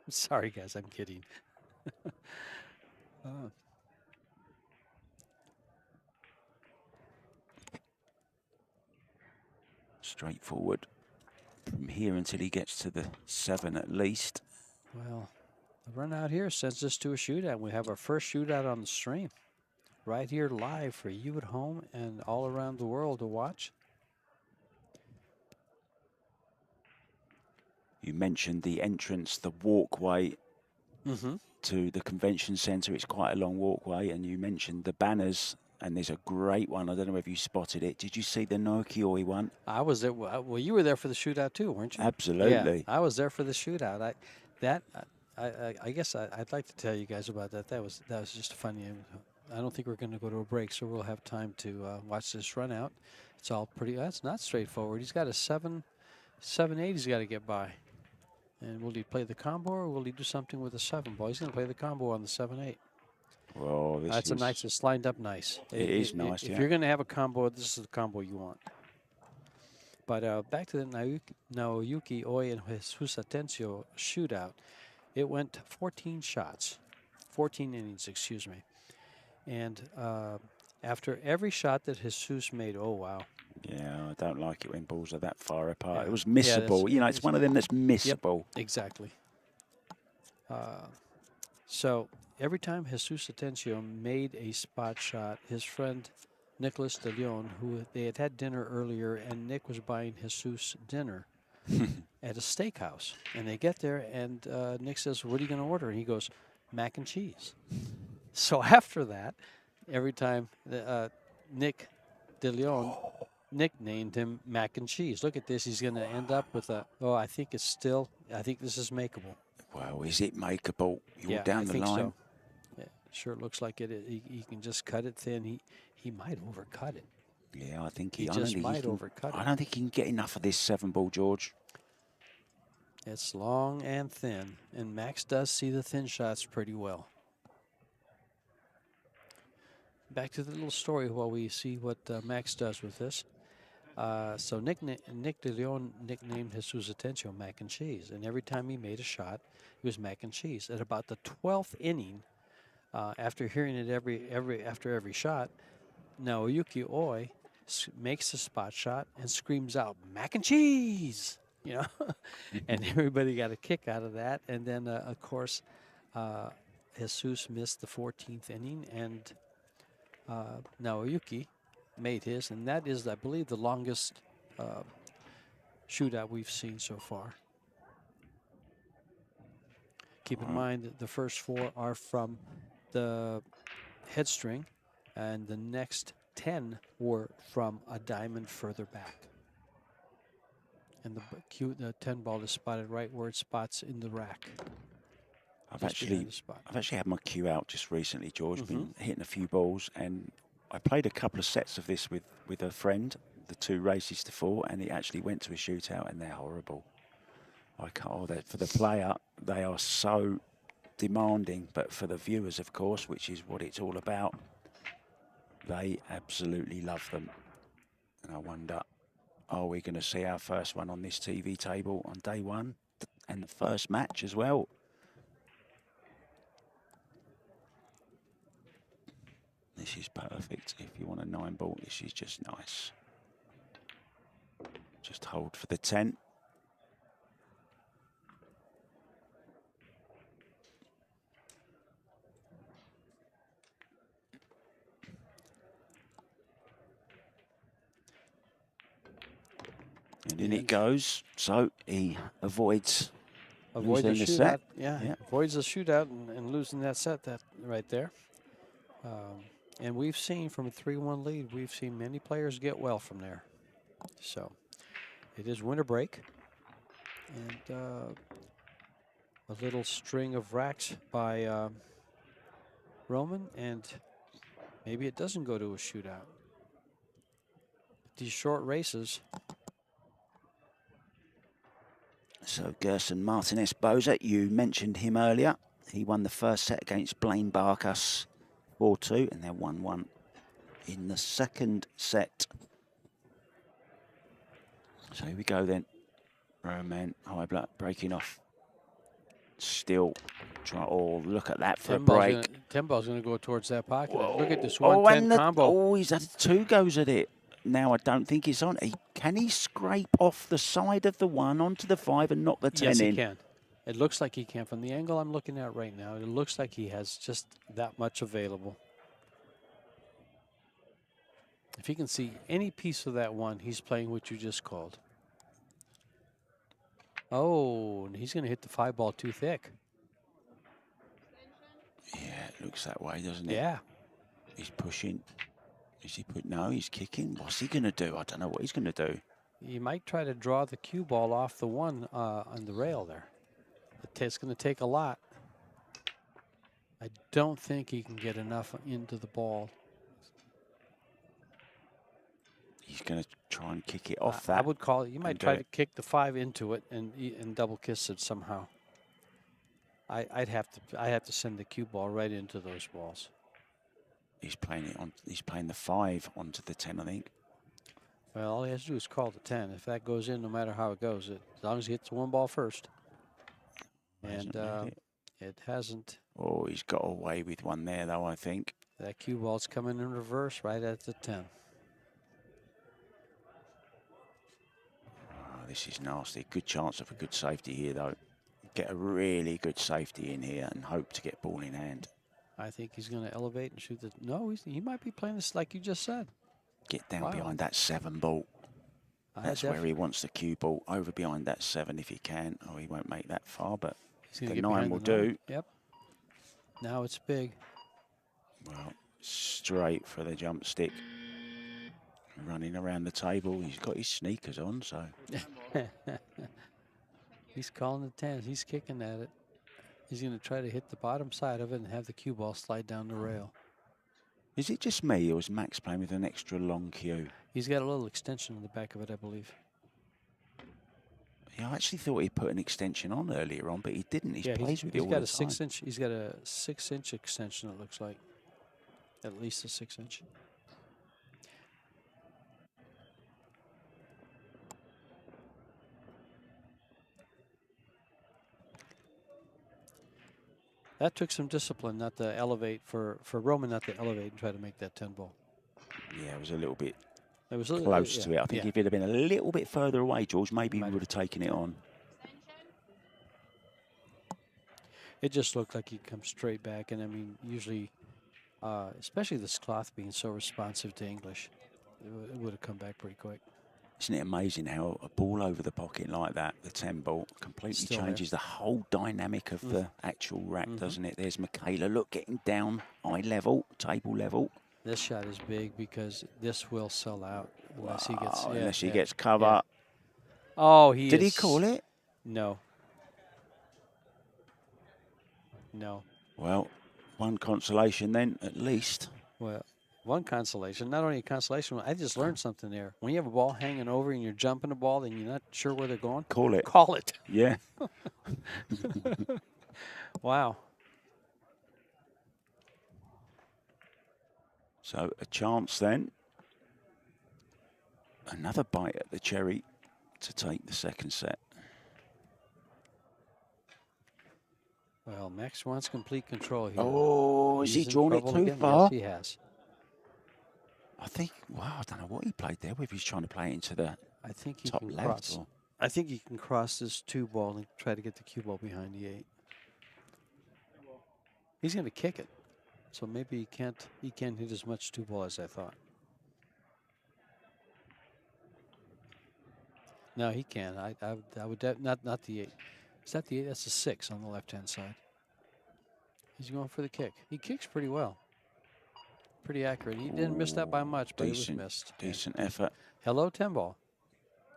Sorry, guys, I'm kidding. Straightforward from here until he gets to the 7 at least. Well, the run out here sends us to a shootout. We have our first shootout on the stream. Right here live for you at home and all around the world to watch. You mentioned the entrance, the walkway Mm-hmm. to the convention centre. It's quite a long walkway. And you mentioned the banners, and there's a great one. I don't know if you spotted it. Did you see the Nokioi one? I was there. Well, you were there for the shootout too, weren't you? Absolutely. Yeah, I was there for the shootout. I guess I'd like to tell you guys about that. That was just funny. I don't think we're going to go to a break, so we'll have time to watch this run out. It's all pretty. That's not straightforward. He's got a 7-8. He's got to get by. And will he play the combo or will he do something with the 7 ball? He's going to play the combo on the 7-8. Well, That's a nice. It's lined up nice. It is nice. If you're going to have a combo, this is the combo you want. But back to the Naoyuki Oi and Jesus Atencio shootout. It went 14 shots, 14 innings, excuse me. And after every shot that Jesus made, oh, wow. Yeah, I don't like it when balls are that far apart. It was missable. Yeah, it's one of them that's missable. Yep, exactly. So every time Jesus Atencio made a spot shot, his friend Nicholas de Leon, who they had dinner earlier, and Nick was buying Jesus dinner at a steakhouse. And they get there, and Nick says, "What are you going to order?" And he goes, "Mac and cheese." So after that, every time Nick de Leon nicknamed him Mac and Cheese. Look at this. He's going to end up with I think this is makeable. Well, is it makeable? You're I down the think line. So. Yeah, sure looks like it. He can just cut it thin. He might overcut it. Yeah, I think he just might overcut it. I don't think he can get enough of this 7 ball, George. It's long and thin, and Max does see the thin shots pretty well. Back to the little story while we see what Max does with this. So Nick de Leon nicknamed Jesus Atencio Mac and Cheese, and every time he made a shot, it was Mac and Cheese. At about the 12th inning, after hearing it after every shot, Naoyuki Oi makes a spot shot and screams out Mac and Cheese, and everybody got a kick out of that. And then of course, Jesus missed the 14th inning, and Naoyuki made his, and that is, I believe, the longest shootout we've seen so far. Keep in mind that the first 4 are from the headstring, and the next 10 were from a diamond further back. And the 10 ball is spotted right where it spots in the rack. I've actually had my cue out just recently, George. Been hitting a few balls, and I played a couple of sets of this with a friend, the 2 races to 4, and it actually went to a shootout, and they're horrible. For the player, they are so demanding, but for the viewers, of course, which is what it's all about, they absolutely love them. And I wonder, are we going to see our first one on this TV table on day 1 and the first match as well? This is perfect. If you want a 9 ball, this is just nice. Just hold for the 10. And in it goes. So he avoids the losing the set. Yeah, avoids the shootout and losing that set right there. And we've seen from a 3-1 lead, we've seen many players get well from there. So it is winter break. And a little string of racks by Roman, and maybe it doesn't go to a shootout. These short races. So Gerson Martinez Boza, you mentioned him earlier. He won the first set against Blaine Barkas 4-2, and they're 1-1 in the second set. So here we go then. Roman HYBLER breaking off. Still try. Oh, look at that for a break. 10 ball's going to go towards that pocket. Whoa. Look at this 1-10 combo. Oh, he's had 2 goes at it. Now I don't think it's on. Can he scrape off the side of the 1 onto the 5 and knock the 10 in? Yes, he can. It looks like he can. From the angle I'm looking at right now, it looks like he has just that much available. If he can see any piece of that 1, he's playing what you just called. Oh, and he's going to hit the 5-ball too thick. Yeah, it looks that way, doesn't it? Yeah. He's pushing. Is he put? No, he's kicking. What's he going to do? I don't know what he's going to do. He might try to draw the cue ball off the one on the rail there. It's going to take a lot. I don't think he can get enough into the ball. He's going to try and kick it off that. I would call it. You might try to kick the 5 into it and double kiss it somehow. I'd have to send the cue ball right into those balls. He's playing it on. He's playing the 5 onto the 10, I think. Well, all he has to do is call the 10. If that goes in, no matter how it goes, as long as he hits the 1 ball first. And it hasn't. Oh, he's got away with one there, though, I think. That cue ball's coming in reverse right at the 10. Oh, this is nasty. Good chance of a good safety here, though. Get a really good safety in here and hope to get ball in hand. I think he's going to elevate and shoot the. No, he might be playing this like you just said. Get down behind that 7 ball. That's where he wants the cue ball, over behind that 7 if he can. Oh, he won't make that far, but the 9 will do. Yep. Now it's big. Well, straight for the jump stick. Running around the table. He's got his sneakers on, so. He's calling the 10s. He's kicking at it. He's going to try to hit the bottom side of it and have the cue ball slide down the rail. Is it just me, or is Max playing with an extra long cue? He's got a little extension in the back of it, I believe. Yeah, I actually thought he put an extension on earlier on, but he didn't. He plays with it all the time. He's got a 6-inch extension, it looks like. At least a 6-inch. That took some discipline not to elevate, for Roman not to elevate and try to make that 10 ball. Yeah, it was a little bit close to it. I think if it had been a little bit further away, George, maybe he would have taken it on. It just looked like he'd come straight back. And I mean, usually, especially this cloth being so responsive to English, it would have come back pretty quick. Isn't it amazing how a ball over the pocket like that, the 10 ball, completely changes the whole dynamic of the actual rack, doesn't it? There's Michaela, look, getting down eye level, table level. This shot is big because this will sell out unless he gets unless he gets cover. Yeah. Oh, did he call it? No. No. Well, one consolation then, at least. Well, one consolation, not only a consolation, I just learned something there. When you have a ball hanging over and you're jumping a ball and you're not sure where they're going, call it. Call it. Yeah. Wow. So a chance then. Another bite at the cherry to take the second set. Well, Max wants complete control here. Oh, has he drawn it too far? Yes, he has. I think, wow, I don't know what he played there. If he's trying to play it into the top left. I think he can cross this 2 ball and try to get the cue ball behind the 8. He's going to kick it. So maybe he can't hit as much 2 ball as I thought. No, he can. I would not the 8. Is that the 8? That's the 6 on the left-hand side. He's going for the kick. He kicks pretty well. Pretty accurate. He didn't miss that by much, but it was missed. Decent effort. Hello, 10 ball.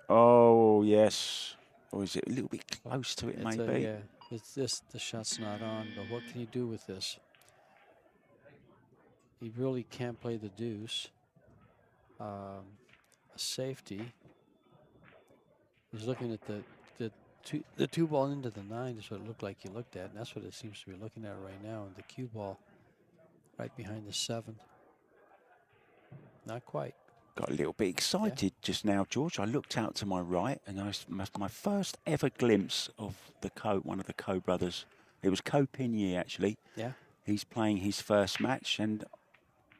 Oh, yes. Or is it a little bit close to it, maybe? Yeah, it's this. The shot's not on, but what can you do with this? He really can't play the deuce. A safety. He's looking at the 2 ball into the 9 is what it looked like he looked at, and that's what it seems to be looking at right now. And the cue ball right behind the 7. Not quite. Got a little bit excited just now, George. I looked out to my right, and I was my first ever glimpse of one of the Coe brothers. It was Coe Pinier, actually. Yeah. He's playing his first match, and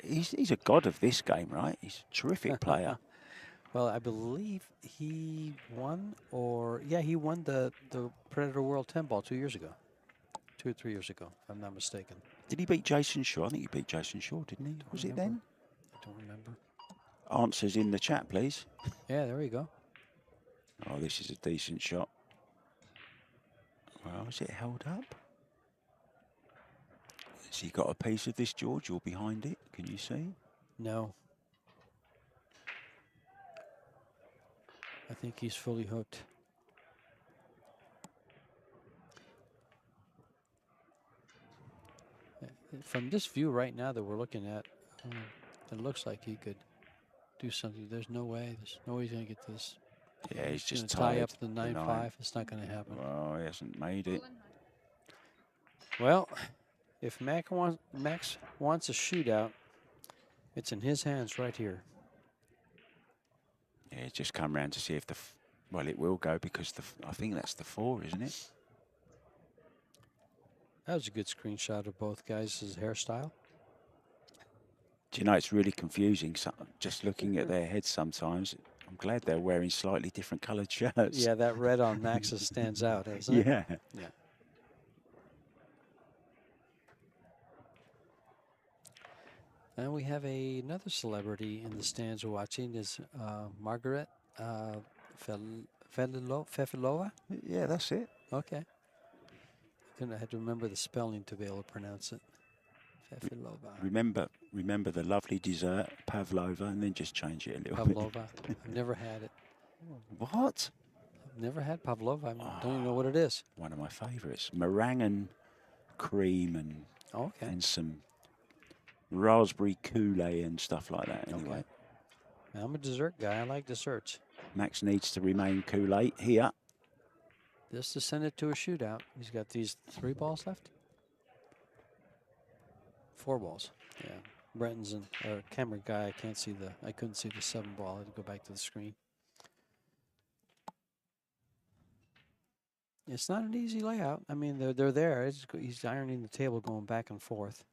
he's a god of this game, right? He's a terrific player. Well, I believe he won, he won the Predator World 10 ball 2 years ago. 2 or 3 years ago, if I'm not mistaken. Did he beat Jason Shaw? I think he beat Jason Shaw, didn't he? Was it then? I don't remember. Answers in the chat, please. Yeah, there we go. Oh, this is a decent shot. Well, is it held up? Has he got a piece of this, George? You're behind it. Can you see? No. I think he's fully hooked. From this view right now that we're looking at, it looks like he could do something. There's no way. There's no way he's going to get this. Yeah, he's just gonna tie tied up the 9-5. It's not going to happen. Well, he hasn't made it. Well, if Max wants a shootout, it's in his hands right here. Yeah, he's just come round to see if well, it will go because I think that's the 4, isn't it? That was a good screenshot of both guys' hairstyle. Do you know, it's really confusing. So, just looking at their heads sometimes. I'm glad they're wearing slightly different coloured shirts. Yeah, that red on Max's stands out, doesn't it? Yeah. Yeah. And we have another celebrity in the stands watching is Margaret Fefilova. Yeah, that's it. Okay. I had to remember the spelling to be able to pronounce it. Fefilova. Remember the lovely dessert, pavlova, and then just change it a little Pavlova. I've never had it. bit. What? I've never had pavlova. I don't even know what it is. One of my favourites. Meringue and cream and Okay. and some raspberry Kool-Aid and stuff like that. Anyway, Okay. I'm a dessert guy. I like desserts. Max needs to remain Kool-Aid here. Just to send it to a shootout. He's got these 3 balls left. 4 balls. Yeah. Brenton's and camera guy. I couldn't see the 7 ball. I had to go back to the screen. It's not an easy layout. I mean, they're there. He's ironing the table, going back and forth.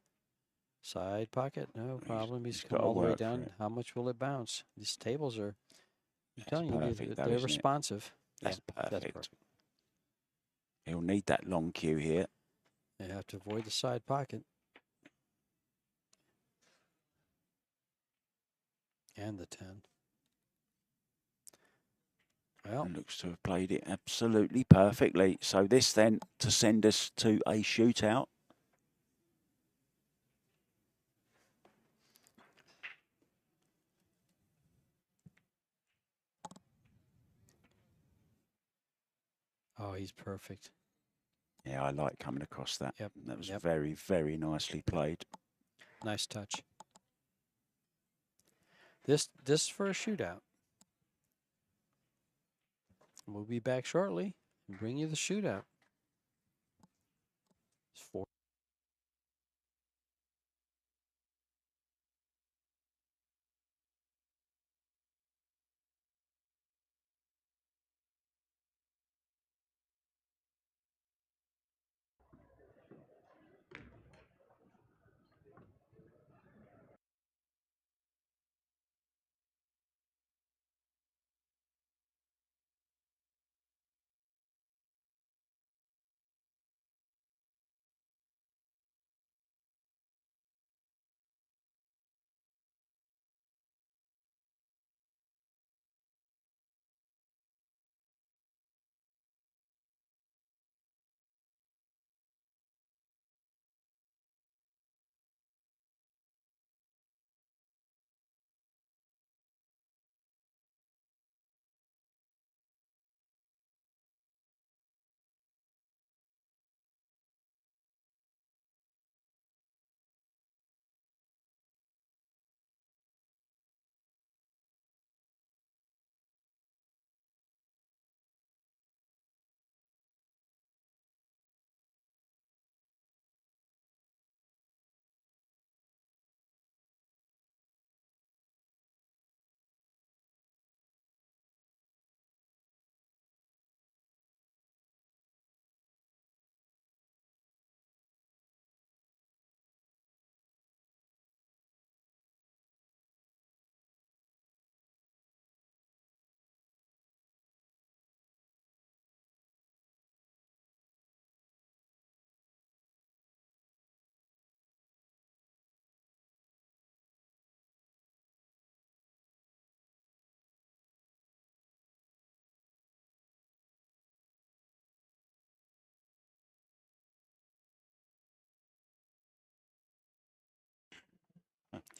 Side pocket, no problem. He's come all the way down. How much will it bounce? These tables are. I'm telling you, they're responsive. That's Yeah, perfect. that's perfect. He'll need that long cue here. They have to avoid the side pocket. And the 10. Well, Looks to have played it absolutely perfectly. So this then to send us to a shootout. oh, he's perfect. Yeah, I like coming across that. Yep. That was Yep. very, very nicely played. Nice touch. This for a shootout. We'll be back shortly and bring you the shootout. It's 4.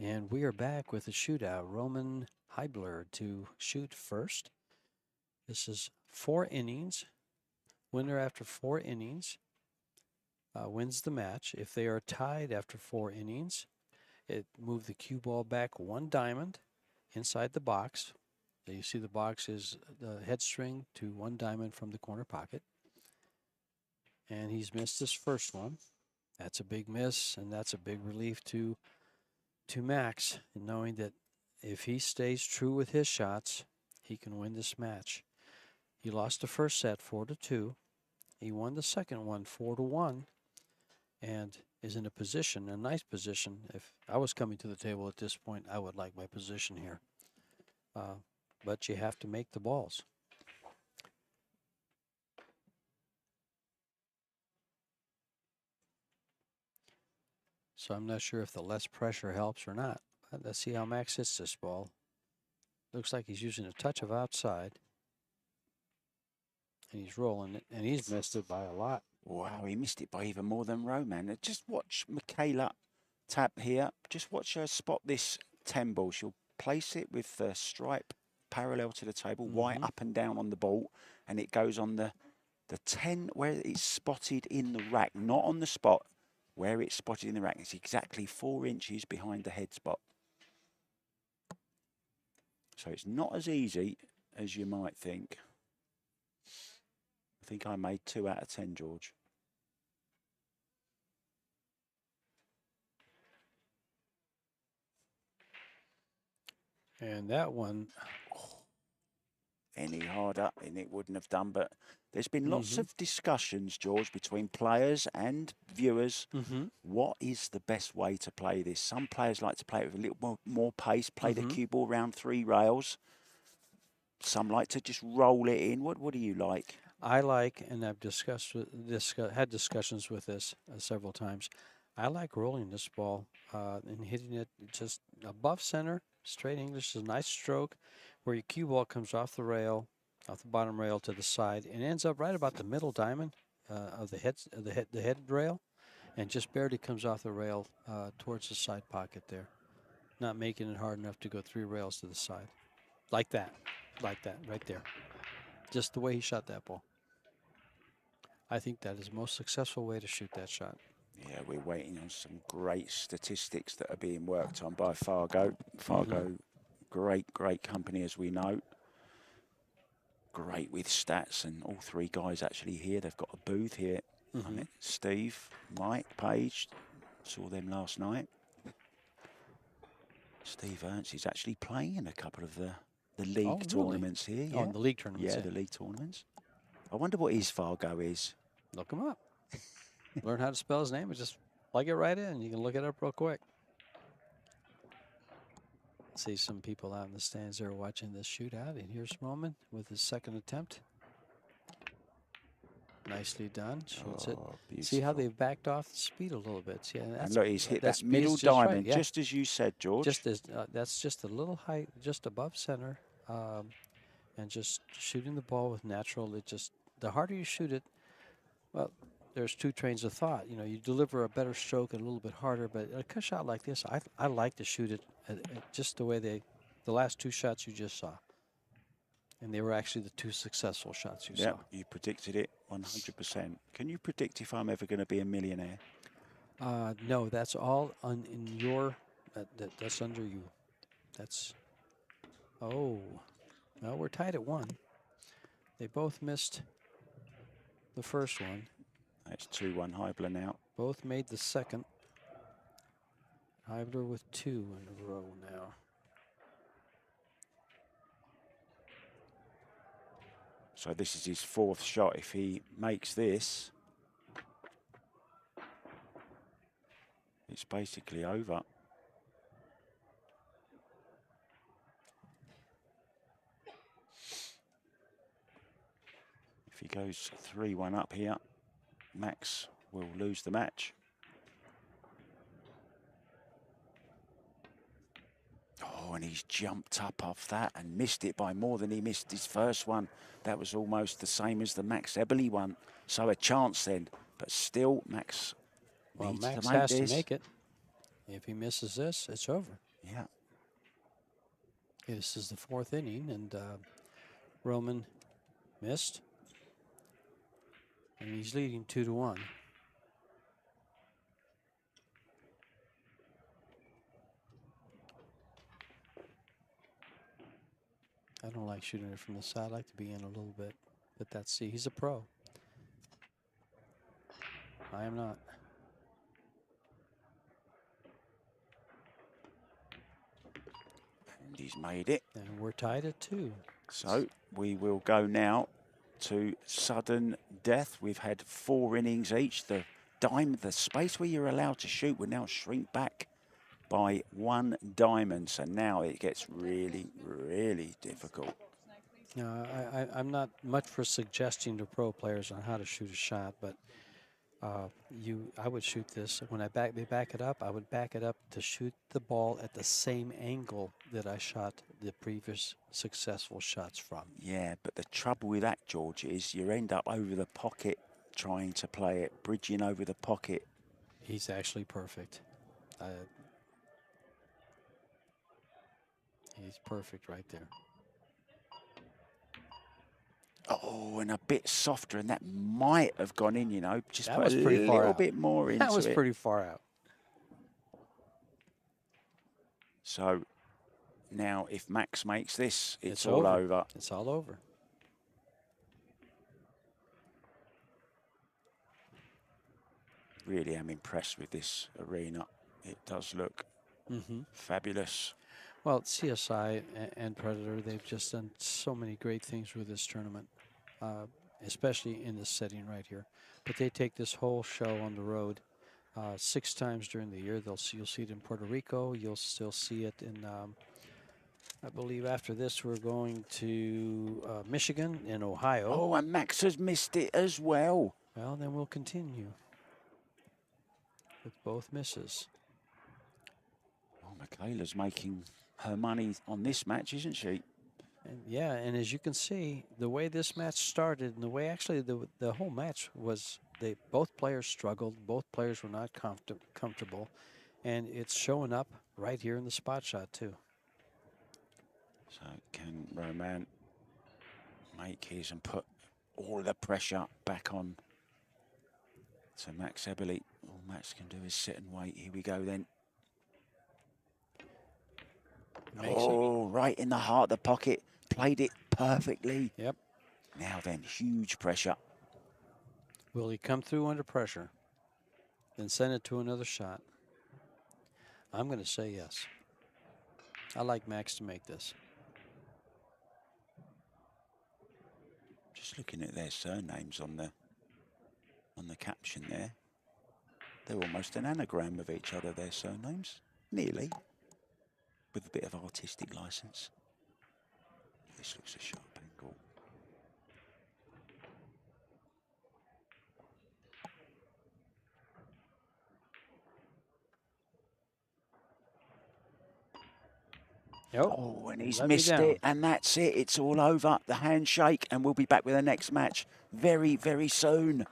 And we are back with the shootout. Roman HYBLER to shoot first. This is 4 innings. Winner after 4 innings wins the match. If they are tied after 4 innings, it moves the cue ball back 1 diamond inside the box. So you see the box is the head string to 1 diamond from the corner pocket. And he's missed his first one. That's a big miss, and that's a big relief to Max, in knowing that if he stays true with his shots, he can win this match. He lost the first set 4-2. He won the second one 4-1, and is in a position, a nice position. If I was coming to the table at this point, I would like my position here. But you have to make the balls. So I'm not sure if the less pressure helps or not. But let's see how Max hits this ball. Looks like he's using a touch of outside. And he's rolling it, and he's missed it by a lot. Wow, he missed it by even more than Roman. Just watch Michaela tap here. Just watch her spot this 10 ball. She'll place it with the stripe parallel to the table, white up and down on the ball, and it goes on the 10 where it's spotted in the rack, not on the spot. Where it's spotted in the rack, it's exactly 4 inches behind the head spot. So it's not as easy as you might think. I think I made 2 out of 10, George. And that one, any harder, and it wouldn't have done. But there's been lots of discussions, George, between players and viewers. What is the best way to play this? Some players like to play it with a little more pace, play the cue ball around 3 rails. Some like to just roll it in. What do you like? I like, and I've had discussions with this several times. I like rolling this ball and hitting it just above center. Straight English is a nice stroke where your cue ball comes off the rail, off the bottom rail to the side, and ends up right about the middle diamond of the head rail, and just barely comes off the rail towards the side pocket there, not making it hard enough to go 3 rails to the side, like that, right there. Just the way he shot that ball. I think that is the most successful way to shoot that shot. Yeah, we're waiting on some great statistics that are being worked on by Fargo. Great company, as we know. Great with stats, and all 3 guys actually here. They've got a booth here. I met Steve, Mike, Paige. Saw them last night. Steve Ernst is actually playing in a couple of the league tournaments here. Oh, the league tournaments. Yeah, the league tournaments. I wonder what his Fargo is. Look him up. Learn how to spell his name and just plug it right in. You can look it up real quick. See some people out in the stands there watching this shootout. And here's Roman with his second attempt. Nicely done. Shoots it. Beautiful. See how they've backed off the speed a little bit. See, and look, he's hit that speed middle just diamond, right, just as you said, George. Just as that's just a little height, just above center, and just shooting the ball with natural. It just, the harder you shoot it, well, there's 2 trains of thought. You know, you deliver a better stroke and a little bit harder, but a shot like this, I like to shoot it just the way the last 2 shots you just saw. And they were actually the 2 successful shots you saw. You predicted it 100%. Can you predict if I'm ever going to be a millionaire? No, that's all in your, that's under you. That's, oh, well, we're tied at 1. They both missed the first one. It's 2-1 HYBLER now. Both made the second. HYBLER with 2 in a row now. So this is his 4th shot. If he makes this, it's basically over. If he goes 3-1 up here, Max will lose the match. Oh, and he's jumped up off that and missed it by more than he missed his first one. That was almost the same as the Max EBERLE one. So a chance then, but still Max Well, needs Max to make has this. to make it. If he misses this, it's over. Yeah. This is the 4th inning, and Roman missed. And he's leading 2-1. I don't like shooting it from the side. I like to be in a little bit. But that's, see, he's a pro. I am not. And he's made it. And we're tied at 2. So we will go now to sudden death. We've had 4 innings each. The space where you're allowed to shoot will now shrink back by 1 diamond. So now it gets really, really difficult. No, I'm not much for suggesting to pro players on how to shoot a shot, but I would shoot this when they back it up. I would back it up to shoot the ball at the same angle that I shot the previous successful shots from. Yeah, but the trouble with that, George, is you end up over the pocket trying to play it, bridging over the pocket. He's actually perfect. He's perfect right there. Oh, and a bit softer, and that might have gone in, you know. Just that put was a pretty far little out. bit more into it. That was pretty far out. So now if Max makes this, it's all over. It's all over. Really am impressed with this arena. It does look fabulous. Well, CSI and Predator, they've just done so many great things with this tournament, especially in this setting right here. But they take this whole show on the road 6 times during the year. You'll see it in Puerto Rico. You'll still see it in, I believe after this, we're going to Michigan and Ohio. Oh, and Max has missed it as well. Well, then we'll continue with both misses. Oh, Michaela's making her money on this match, isn't she? And yeah, and as you can see, the way this match started and the way actually the whole match was, both players struggled, both players were not comfortable, and it's showing up right here in the spot shot too. So can Roman make his and put all the pressure back on to Max EBERLE? All Max can do is sit and wait. Here we go then. Right in the heart of the pocket. Played it perfectly. Yep. Now then, huge pressure. Will he come through under pressure? Then send it to another shot? I'm going to say yes. I like Max to make this. Just looking at their surnames on the caption there. They're almost an anagram of each other, their surnames. Nearly. With a bit of artistic license. This looks a sharp angle. Yep. Oh, and he's missed it, and that's it. It's all over. The handshake, and we'll be back with the next match very, very soon.